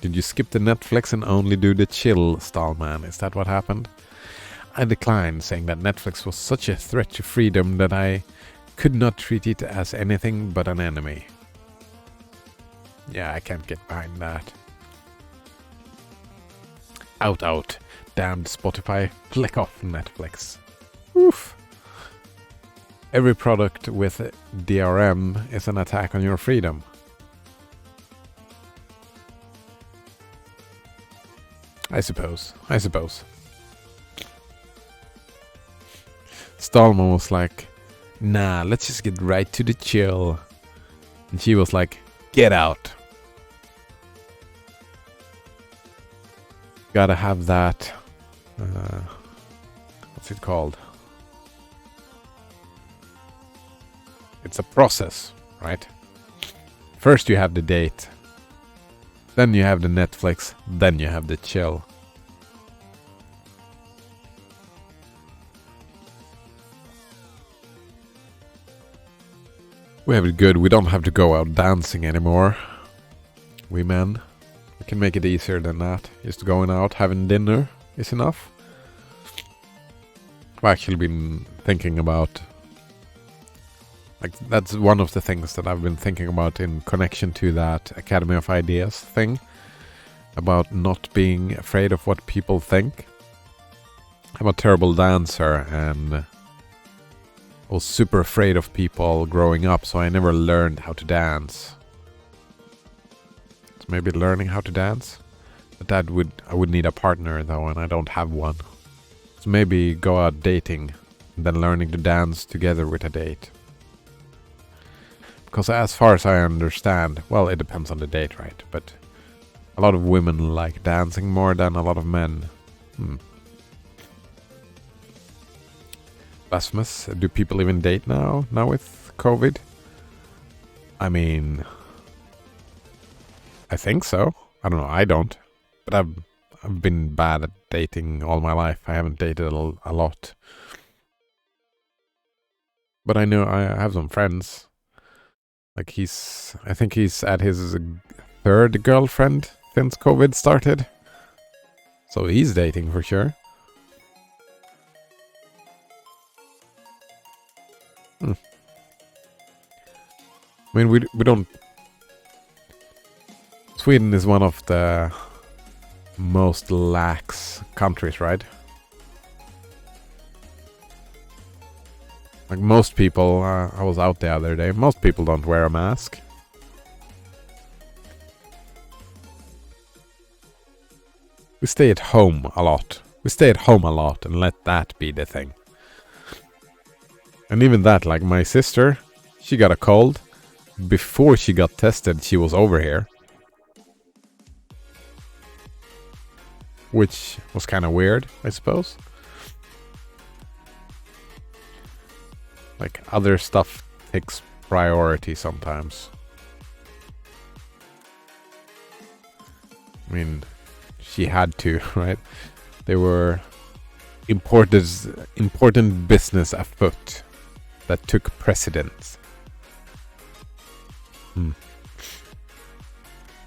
Did you skip the Netflix and only do the chill, Stallman? Is that what happened? I declined, saying that Netflix was such a threat to freedom that I could not treat it as anything but an enemy. Yeah, I can't get behind that. Out. Damned Spotify. Click off Netflix. Oof. Every product with DRM is an attack on your freedom. I suppose. Stallman was like, nah, let's just get right to the chill. And she was like, get out. Gotta have that, what's it called? It's a process, right? First you have the date, then you have the Netflix, then you have the chill. We have it good, we don't have to go out dancing anymore. We men. We can make it easier than that. Just going out, having dinner is enough. I've actually been thinking about... Like, that's one of the things that I've been thinking about in connection to that Academy of Ideas thing. About not being afraid of what people think. I'm a terrible dancer and I was super afraid of people growing up, so I never learned how to dance. So maybe learning how to dance? But I would need a partner though, and I don't have one. So maybe go out dating, and then learning to dance together with a date. Because as far as I understand, well, it depends on the date, right? But a lot of women like dancing more than a lot of men. Blasphemous. Do people even date now with COVID? I mean, I think so. I don't know. I don't. But I've been bad at dating all my life. I haven't dated a lot. But I know I have some friends. Like I think he's at his third girlfriend since COVID started. So he's dating for sure. I mean, we don't... Sweden is one of the most lax countries, right? Like most people, I was out the other day, most people don't wear a mask. We stay at home a lot. We stay at home a lot and let that be the thing. And even that, like my sister, she got a cold. Before she got tested, she was over here. Which was kind of weird, I suppose. Like, other stuff takes priority sometimes. I mean, she had to, right? There were important business afoot that took precedence.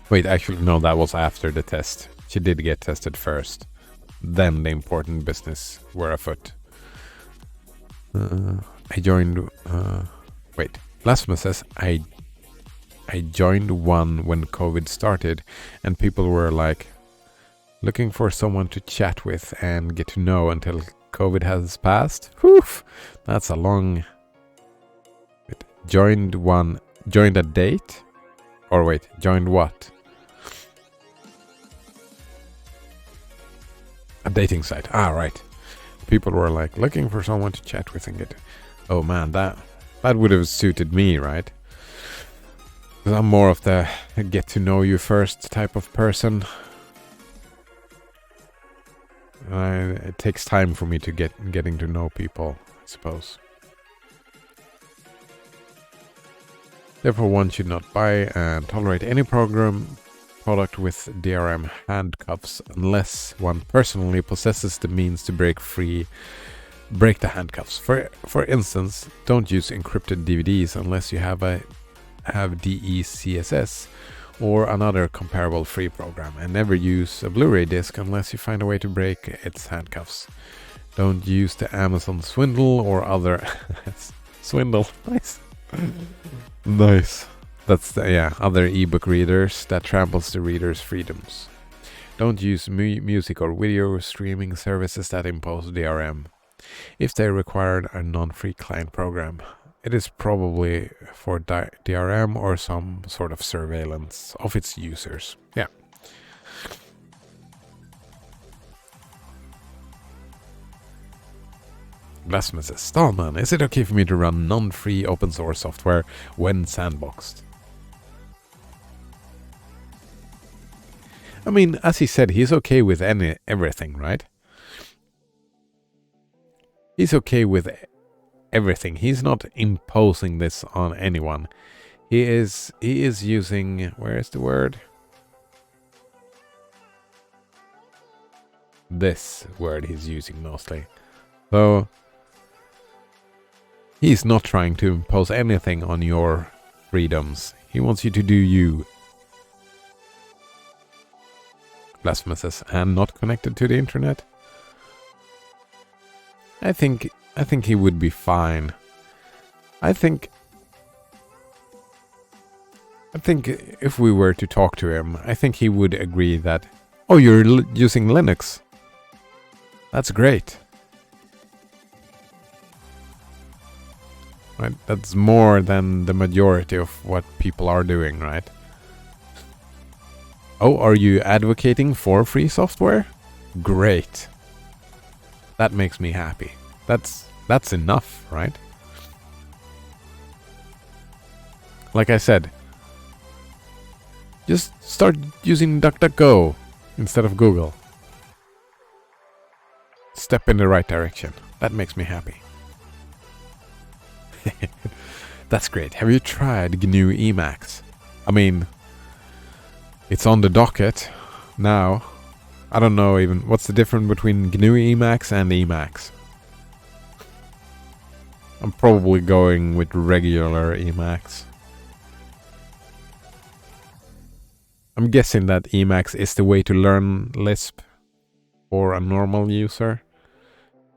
Wait, actually, no, that was after the test. She did get tested first. Then the important business were afoot. I joined... wait, Blasphemous says, I joined one when COVID started, and people were like, looking for someone to chat with and get to know until COVID has passed. Whew, that's a long... Wait, joined a date? Or wait, joined what? A dating site. Ah, right. People were like, looking for someone to chat with and get... Oh man, that would have suited me, right? 'Cause I'm more of the get to know you first type of person. It takes time for me to getting to know people, I suppose. Therefore, one should not buy and tolerate any program product with DRM handcuffs unless one personally possesses the means to break the handcuffs. For instance, don't use encrypted DVDs unless you have DECSS or another comparable free program, and never use a Blu-ray disc unless you find a way to break its handcuffs. Don't use the Amazon swindle or other swindle. Nice. Nice. That's other ebook readers that tramples the reader's freedoms. Don't use music or video streaming services that impose DRM. If they require a non-free client program, it is probably for DRM or some sort of surveillance of its users. Yeah. Blasphemous says, Stallman, is it okay for me to run non-free open source software when sandboxed? I mean, as he said, he's okay with everything, right? He's okay with everything. He's not imposing this on anyone. He is using, where is the word? This word he's using mostly. So he's not trying to impose anything on your freedoms. He wants you to do you. Blasphemous and not connected to the internet. I think he would be fine. I think if we were to talk to him, I think he would agree that, oh, you're using Linux. That's great. Right? That's more than the majority of what people are doing, right? Oh, are you advocating for free software? Great. That makes me happy. That's enough, right? Like I said, just start using DuckDuckGo instead of Google. Step in the right direction. That makes me happy. That's great. Have you tried GNU Emacs? I mean, it's on the docket now. I don't know even what's the difference between GNU Emacs and Emacs. I'm probably going with regular Emacs. I'm guessing that Emacs is the way to learn Lisp for a normal user.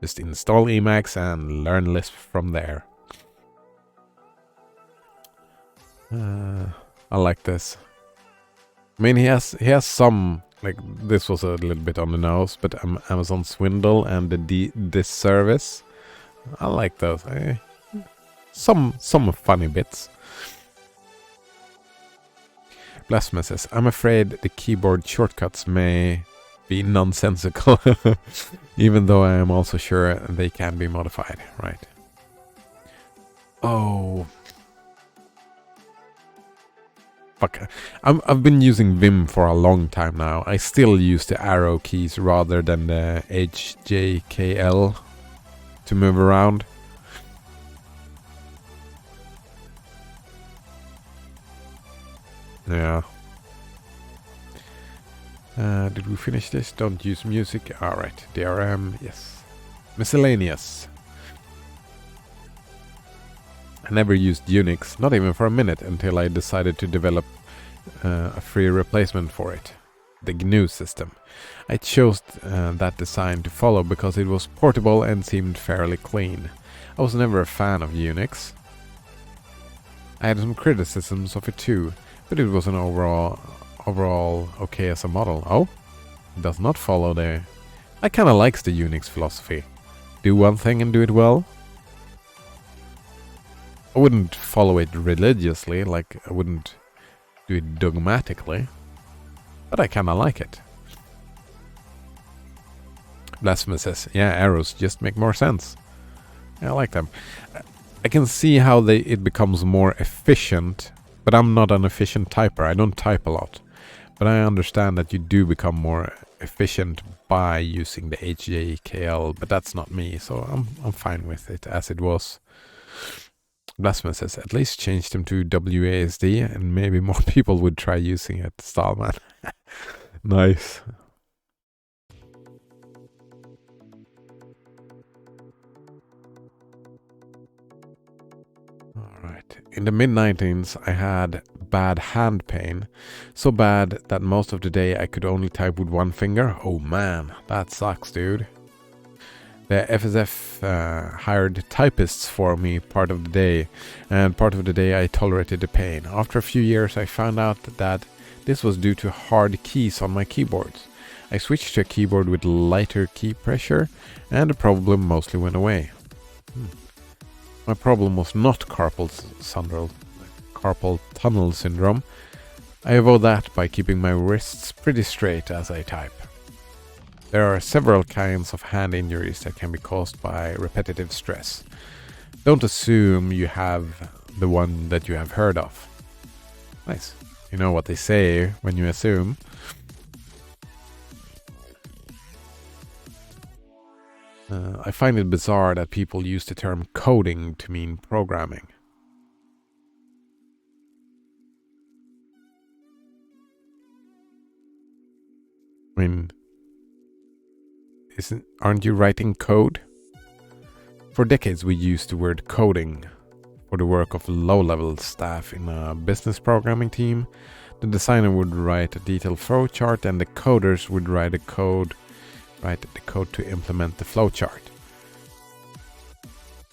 Just install Emacs and learn Lisp from there. I like this. I mean, he has some, like, this was a little bit on the nose, but Amazon swindle and the disservice. I like those. Some funny bits. Blasphemous says, I'm afraid the keyboard shortcuts may be nonsensical, even though I am also sure they can be modified, right? Oh. Fuck. I've been using Vim for a long time now. I still use the arrow keys rather than the HJKL to move around. Yeah. Did we finish this? Don't use music. Alright. DRM, yes. Miscellaneous. I never used Unix, not even for a minute, until I decided to develop a free replacement for it. The GNU system. I chose that design to follow because it was portable and seemed fairly clean. I was never a fan of Unix. I had some criticisms of it too, but it was an overall okay as a model. Oh? It does not follow the... I kinda likes the Unix philosophy. Do one thing and do it well. I wouldn't follow it religiously, like I wouldn't do it dogmatically, but I kinda like it. Blasphemous says, yeah, arrows just make more sense. Yeah, I like them. I can see how it becomes more efficient, but I'm not an efficient typer. I don't type a lot. But I understand that you do become more efficient by using the HJKL, but that's not me, so I'm fine with it as it was. Blasphemous says, at least change them to WASD and maybe more people would try using it. Stallman. Nice. Alright. In the mid-19s, I had bad hand pain. So bad that most of the day I could only type with one finger. Oh man, that sucks, dude. The FSF hired typists for me part of the day, and part of the day I tolerated the pain. After a few years I found out that this was due to hard keys on my keyboards. I switched to a keyboard with lighter key pressure, and the problem mostly went away. My problem was not carpal tunnel syndrome. I avoid that by keeping my wrists pretty straight as I type. There are several kinds of hand injuries that can be caused by repetitive stress. Don't assume you have the one that you have heard of. Nice. You know what they say when you assume. I find it bizarre that people use the term coding to mean programming. I mean, aren't you writing code? For decades we used the word coding for the work of low-level staff in a business programming team. The designer would write a detailed flowchart and the coders would write the code to implement the flowchart.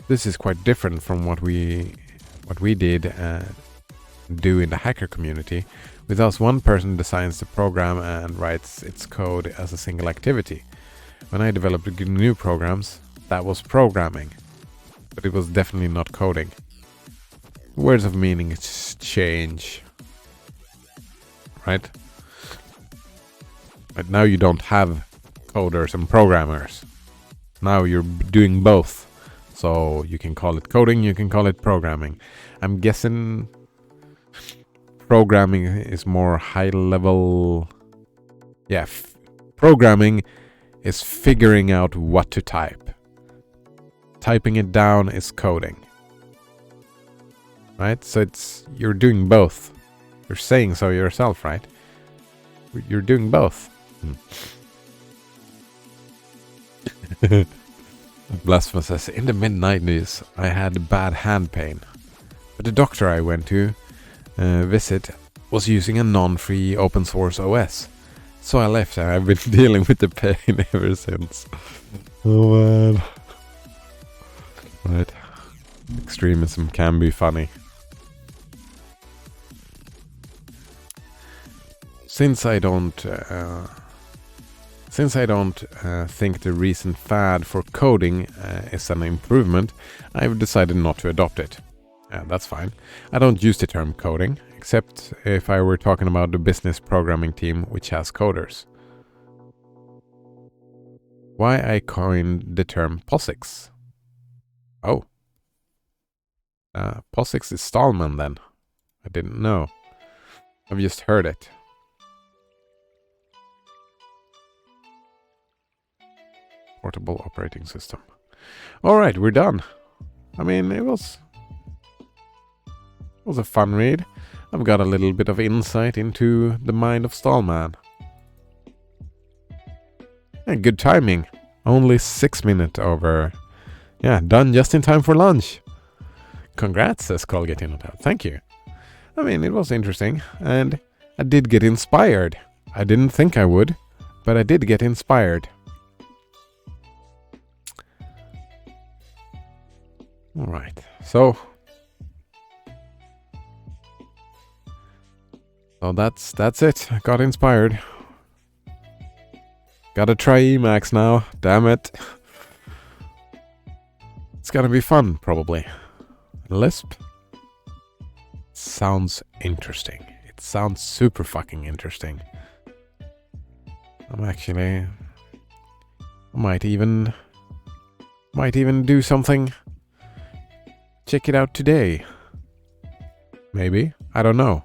This is quite different from what we did do in the hacker community. With us, one person designs the program and writes its code as a single activity. When I developed new programs, that was programming, but it was definitely not coding. Words of meaning change, right? But now you don't have coders and programmers. Now you're doing both. So you can call it coding, you can call it programming. I'm guessing programming is more high level. Yeah, programming is figuring out what to type. Typing it down is coding. Right? So you're doing both. You're saying so yourself, right? You're doing both. Blasphemous says, in the mid-90s I had bad hand pain, but the doctor I went to visit was using a non-free open source OS. So I left and I've been dealing with the pain ever since. Oh man. Right. Extremism can be funny. Since I don't think the recent fad for coding is an improvement, I've decided not to adopt it. That's fine. I don't use the term coding, except if I were talking about the business programming team which has coders. Why I coined the term POSIX? Oh. POSIX is Stallman then. I didn't know. I've just heard it. Portable operating system. Alright, we're done. I mean, it was a fun read. I've got a little bit of insight into the mind of Stallman. And good timing. Only 6 minutes over. Yeah, done just in time for lunch. Congrats, says Colgate Innotab. Thank you. I mean, it was interesting, and I did get inspired. I didn't think I would, but I did get inspired. Alright, so that's it. I got inspired. Gotta try Emacs now, damn it. It's gonna be fun, probably. Lisp sounds interesting. It sounds super fucking interesting. I might even do something. Check it out today. Maybe. I don't know.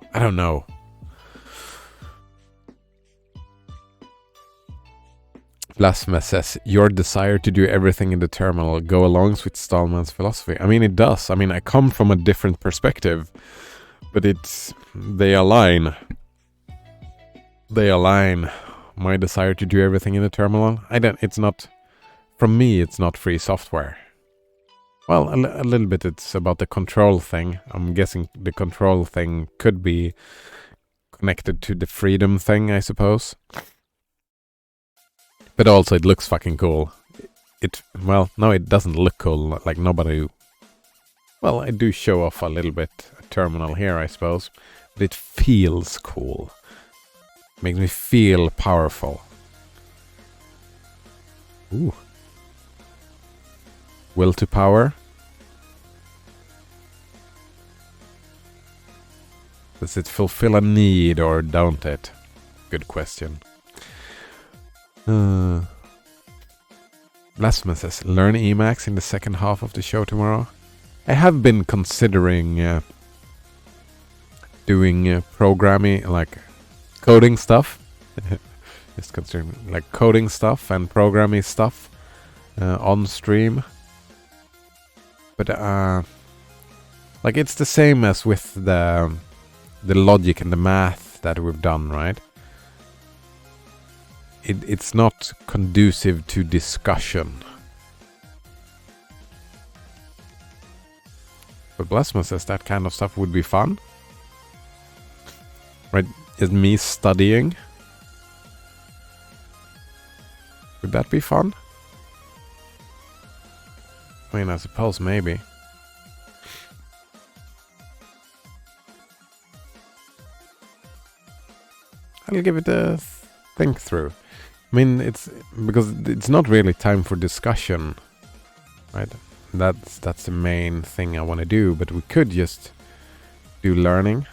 Blasphemous says, your desire to do everything in the terminal go along with Stallman's philosophy. I mean, it does. I mean, I come from a different perspective, but they align. They align. My desire to do everything in the terminal, it's not, from me, it's not free software. Well, a little bit it's about the control thing. I'm guessing the control thing could be connected to the freedom thing, I suppose. But also it looks fucking cool. Well, no, it doesn't look cool. Like nobody... Well, I do show off a little bit a terminal here, I suppose. But it feels cool. Makes me feel powerful. Ooh. Will to power. Does it fulfill a need or don't it? Good question. Blasphemous says, learn Emacs in the second half of the show tomorrow. I have been considering doing programming, like coding stuff. Just considering like coding stuff and programming stuff on stream. But like it's the same as with the logic and the math that we've done, right? It's not conducive to discussion. But Blasphemous says that kind of stuff would be fun. Right? Is me studying? Would that be fun? I mean, I suppose maybe. I'll give it a think through. I mean, it's because it's not really time for discussion, right? That's the main thing I want to do. But we could just do learning.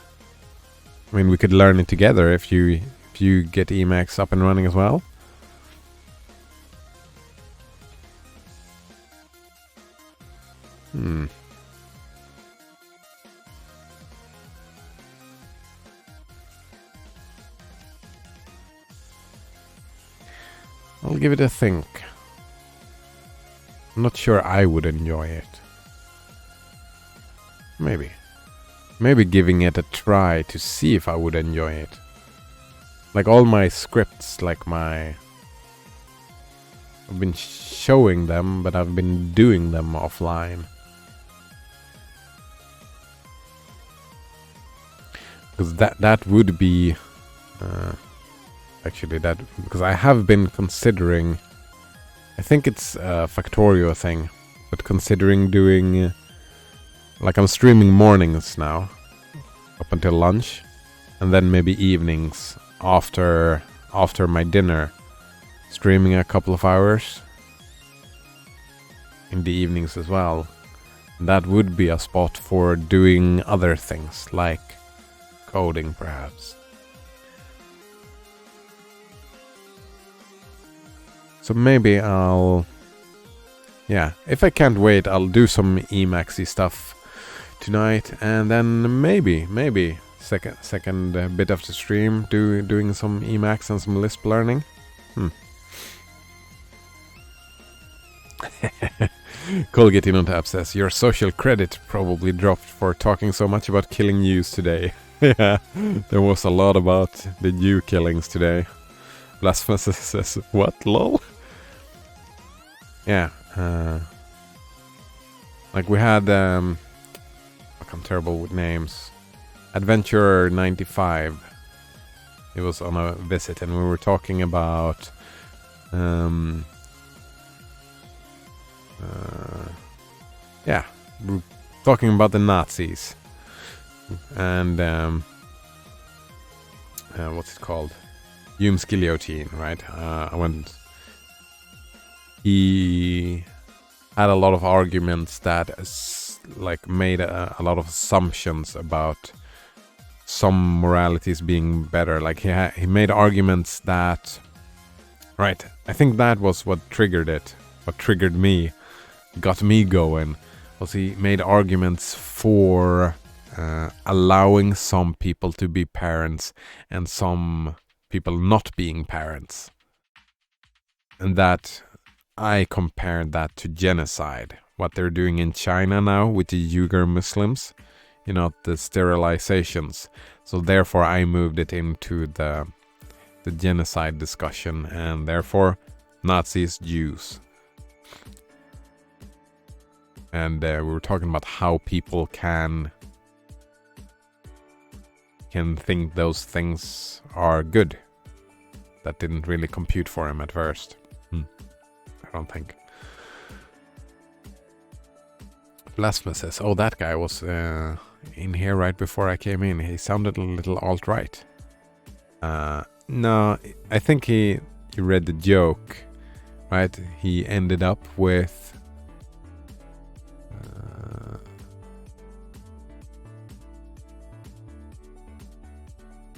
I mean, we could learn it together if you get Emacs up and running as well. I'll give it a think. I'm not sure I would enjoy it. Maybe. Maybe giving it a try to see if I would enjoy it. Like all my scripts, I've been showing them, but I've been doing them offline. Because that would be... actually, because I have been considering... I think it's a Factorio thing, but considering doing... like I'm streaming mornings now, up until lunch, and then maybe evenings after my dinner, streaming a couple of hours in the evenings as well. That would be a spot for doing other things, like coding perhaps. So maybe I'll... yeah, if I can't wait, I'll do some Emacsy stuff tonight, and then maybe second bit of the stream doing some Emacs and some Lisp learning. Colgate in on tap says, your social credit probably dropped for talking so much about killing Jews today. Yeah, there was a lot about the Jew killings today. Blasphemous says, what, lol? Yeah, like we had, I'm terrible with names. Adventurer 95. He was on a visit, and we were talking about, yeah, we're talking about the Nazis, and what's it called? Hume's guillotine, right? He had a lot of arguments that made a lot of assumptions about some moralities being better. Like he made arguments that, right, I think that was what triggered it. What triggered me, got me going, was he made arguments for allowing some people to be parents and some people not being parents. And that I compared that to genocide. What they're doing in China now with the Uyghur Muslims, the sterilizations. So therefore I moved it into the genocide discussion, and therefore Nazis, Jews. And we were talking about how people can think those things are good. That didn't really compute for him at first. I don't think. Blasphemous says, oh, that guy was in here right before I came in. He sounded a little alt-right. No, I think he read the joke, right? He ended up with...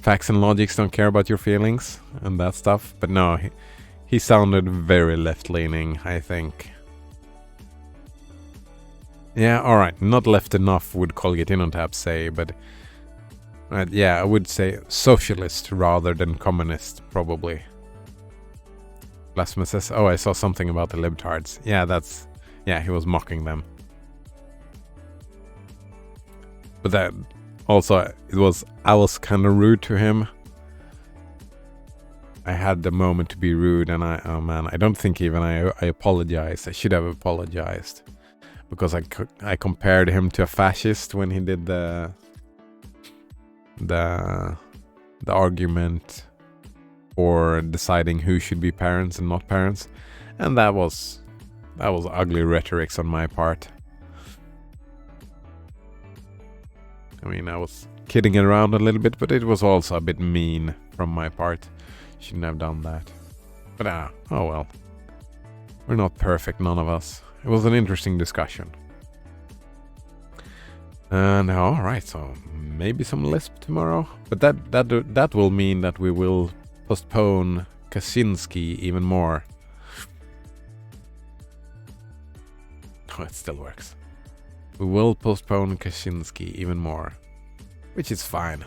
facts and logics don't care about your feelings and that stuff. But no, he sounded very left-leaning, I think. Yeah, alright, not left enough would Colgate-Innotab say, but... yeah, I would say socialist rather than communist, probably. Blasphemous says, oh, I saw something about the libtards. Yeah, yeah, he was mocking them. But that... also, I was kind of rude to him. I had the moment to be rude, and I don't think even I apologized. I should have apologized. Because I compared him to a fascist when he did the argument for deciding who should be parents and not parents. And that was ugly rhetoric on my part. I mean, I was kidding around a little bit, but it was also a bit mean from my part. Shouldn't have done that. But oh well. We're not perfect, none of us. It was an interesting discussion. And alright, so maybe some Lisp tomorrow. But that will mean that we will postpone Kaczynski even more. Oh, it still works. We will postpone Kaczynski even more. Which is fine.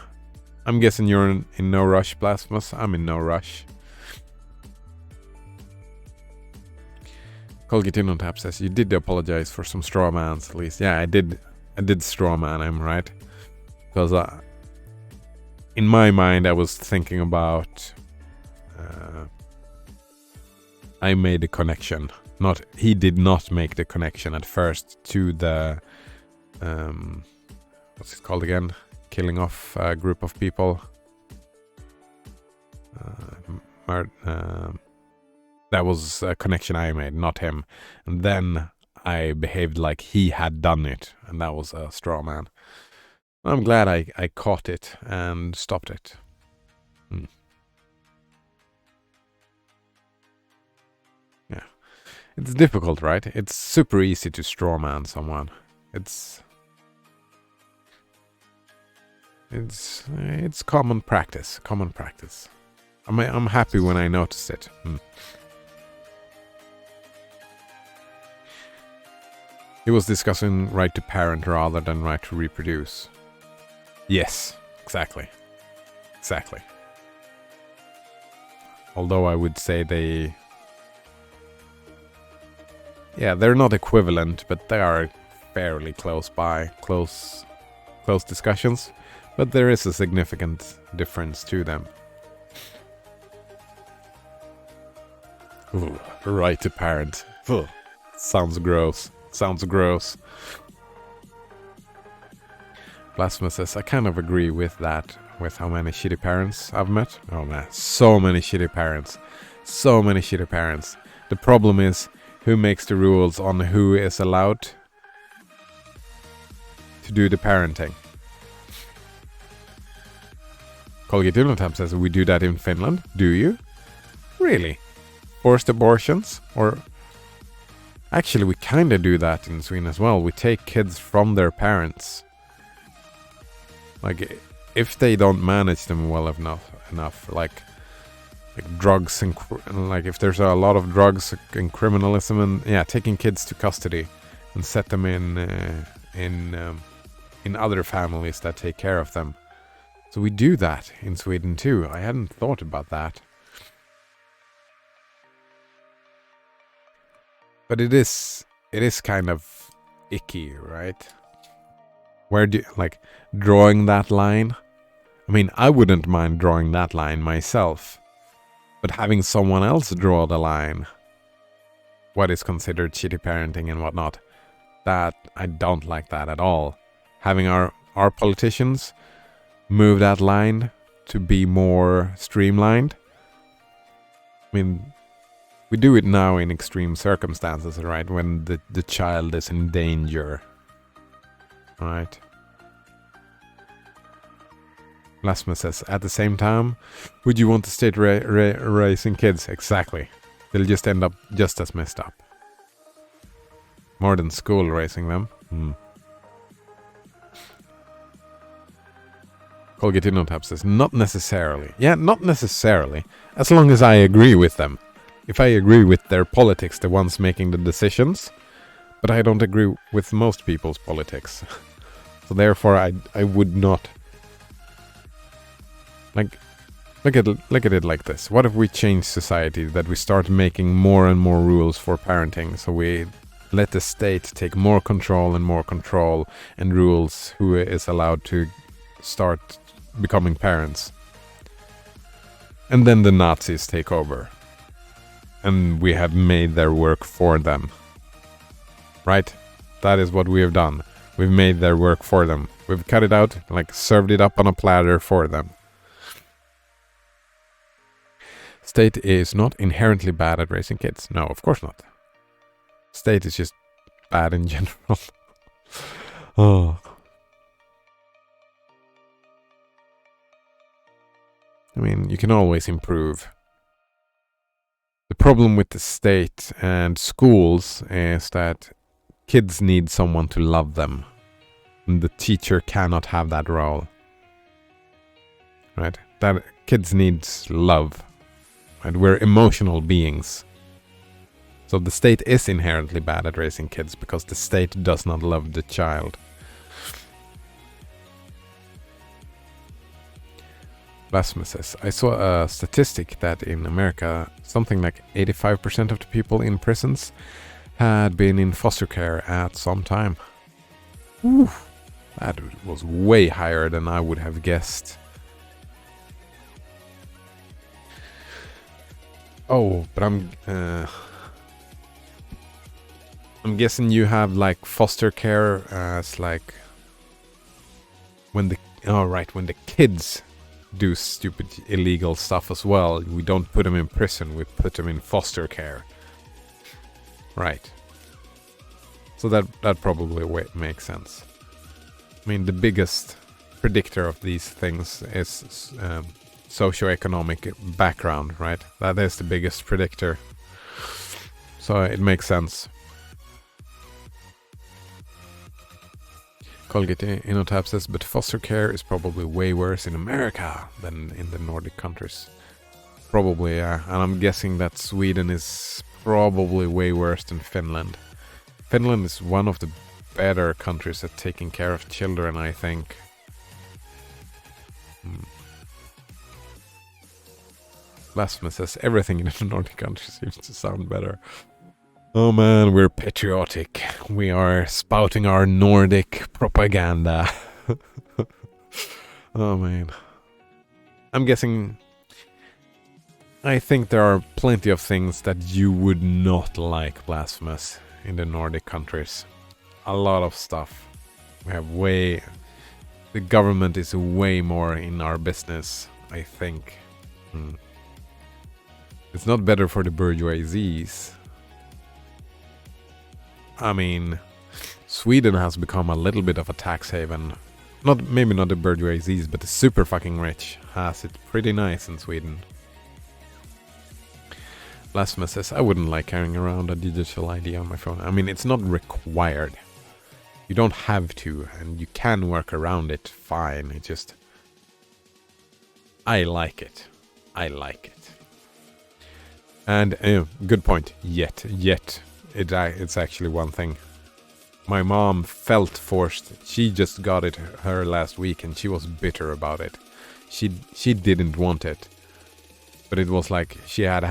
I'm guessing you're in no rush, Blasphemous. I'm in no rush. Colgate-Innotab says, you did apologize for some straw mans, at least. Yeah, I did straw man him, right? Because in my mind, I was thinking about... I made a connection. He did not make the connection at first to the... what's it called again? Killing off a group of people. That was a connection I made, not him. And then I behaved like he had done it, and that was a straw man. I'm glad I caught it and stopped it. Yeah. It's difficult, right? It's super easy to straw man someone. It's common practice. Common practice. I'm happy when I notice it. He was discussing right to parent rather than right to reproduce. Yes, exactly. Exactly. Although I would say they're not equivalent, but they are fairly close by. Close discussions. But there is a significant difference to them. Ooh, right to parent. Ugh. Sounds gross. Sounds gross. Blasphemous says, I kind of agree with that, with how many shitty parents I've met. Oh man, so many shitty parents. So many shitty parents. The problem is, who makes the rules on who is allowed to do the parenting? Colgate-Innotab says, we do that in Finland. Do you? Really? Forced abortions? Or... actually, we kind of do that in Sweden as well. We take kids from their parents. Like, if they don't manage them well enough, like drugs and like if there's a lot of drugs and criminalism, and yeah, taking kids to custody and set them in other families that take care of them. So we do that in Sweden too. I hadn't thought about that. But it is kind of icky, right? Where do you, like, drawing that line? I mean, I wouldn't mind drawing that line myself, but having someone else draw the line, what is considered shitty parenting and whatnot, that I don't like that at all. Having our politicians move that line to be more streamlined. I mean, we do it now in extreme circumstances, right? When the child is in danger, right? Lasma says, at the same time, would you want the state raising kids? Exactly. They'll just end up just as messed up. More than school raising them. Colgatino Tab says, not necessarily. Yeah, not necessarily. As long as I agree with them. If I agree with their politics, the ones making the decisions. But I don't agree with most people's politics. So therefore, I would not. Like, look at it like this. What if we change society, that we start making more and more rules for parenting, so we let the state take more control and rules who is allowed to start becoming parents. And then the Nazis take over. And we have made their work for them. Right? That is what we have done. We've made their work for them. We've cut it out, like served it up on a platter for them. State is not inherently bad at raising kids. No, of course not. State is just bad in general. Oh. I mean, you can always improve. The problem with the state and schools is that kids need someone to love them. And the teacher cannot have that role. Right? That kids need love. Right? We're emotional beings. So the state is inherently bad at raising kids because the state does not love the child. Blasphemy says, I saw a statistic that in America, something like 85% of the people in prisons had been in foster care at some time. Ooh, that was way higher than I would have guessed. Oh, but I'm guessing you have like foster care as like when the kids do stupid illegal stuff as well. We don't put them in prison, we put them in foster care. Right. So that probably makes sense. I mean, the biggest predictor of these things is socioeconomic background, right? That is the biggest predictor. So it makes sense. Colgate Innotab says, but foster care is probably way worse in America than in the Nordic countries. Probably, yeah. And I'm guessing that Sweden is probably way worse than Finland. Finland is one of the better countries at taking care of children, I think. Blasphemy says, everything in the Nordic countries seems to sound better. Oh man, we're patriotic. We are spouting our Nordic propaganda. Oh man. I'm guessing... I think there are plenty of things that you would not like, Blasphemous, in the Nordic countries. A lot of stuff. We have way... The government is way more in our business, I think. It's not better for the bourgeoisies. I mean, Sweden has become a little bit of a tax haven. Maybe not the bourgeoisies, but the super fucking rich has it pretty nice in Sweden. Blasphemous says, I wouldn't like carrying around a digital ID on my phone. I mean, it's not required. You don't have to, and you can work around it fine. It just... I like it. I like it. And, good point. Yet. It's actually one thing. My mom felt forced. She just got it her last week and she was bitter about it. She didn't want it. But it was like she had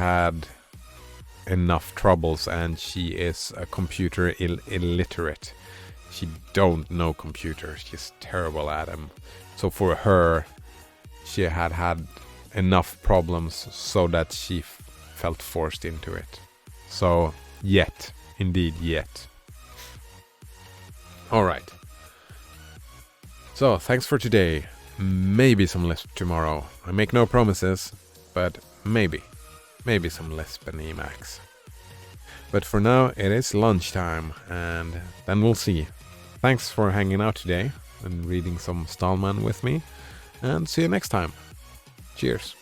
enough troubles, and she is a computer illiterate. She don't know computers. She's terrible at them. So for her, she had enough problems so that she felt forced into it. So indeed yet. All right. So thanks for today. Maybe some Lisp tomorrow. I make no promises, but maybe some Lisp and Emacs. But for now, it is lunchtime, and then we'll see. Thanks for hanging out today and reading some Stallman with me, and see you next time. Cheers.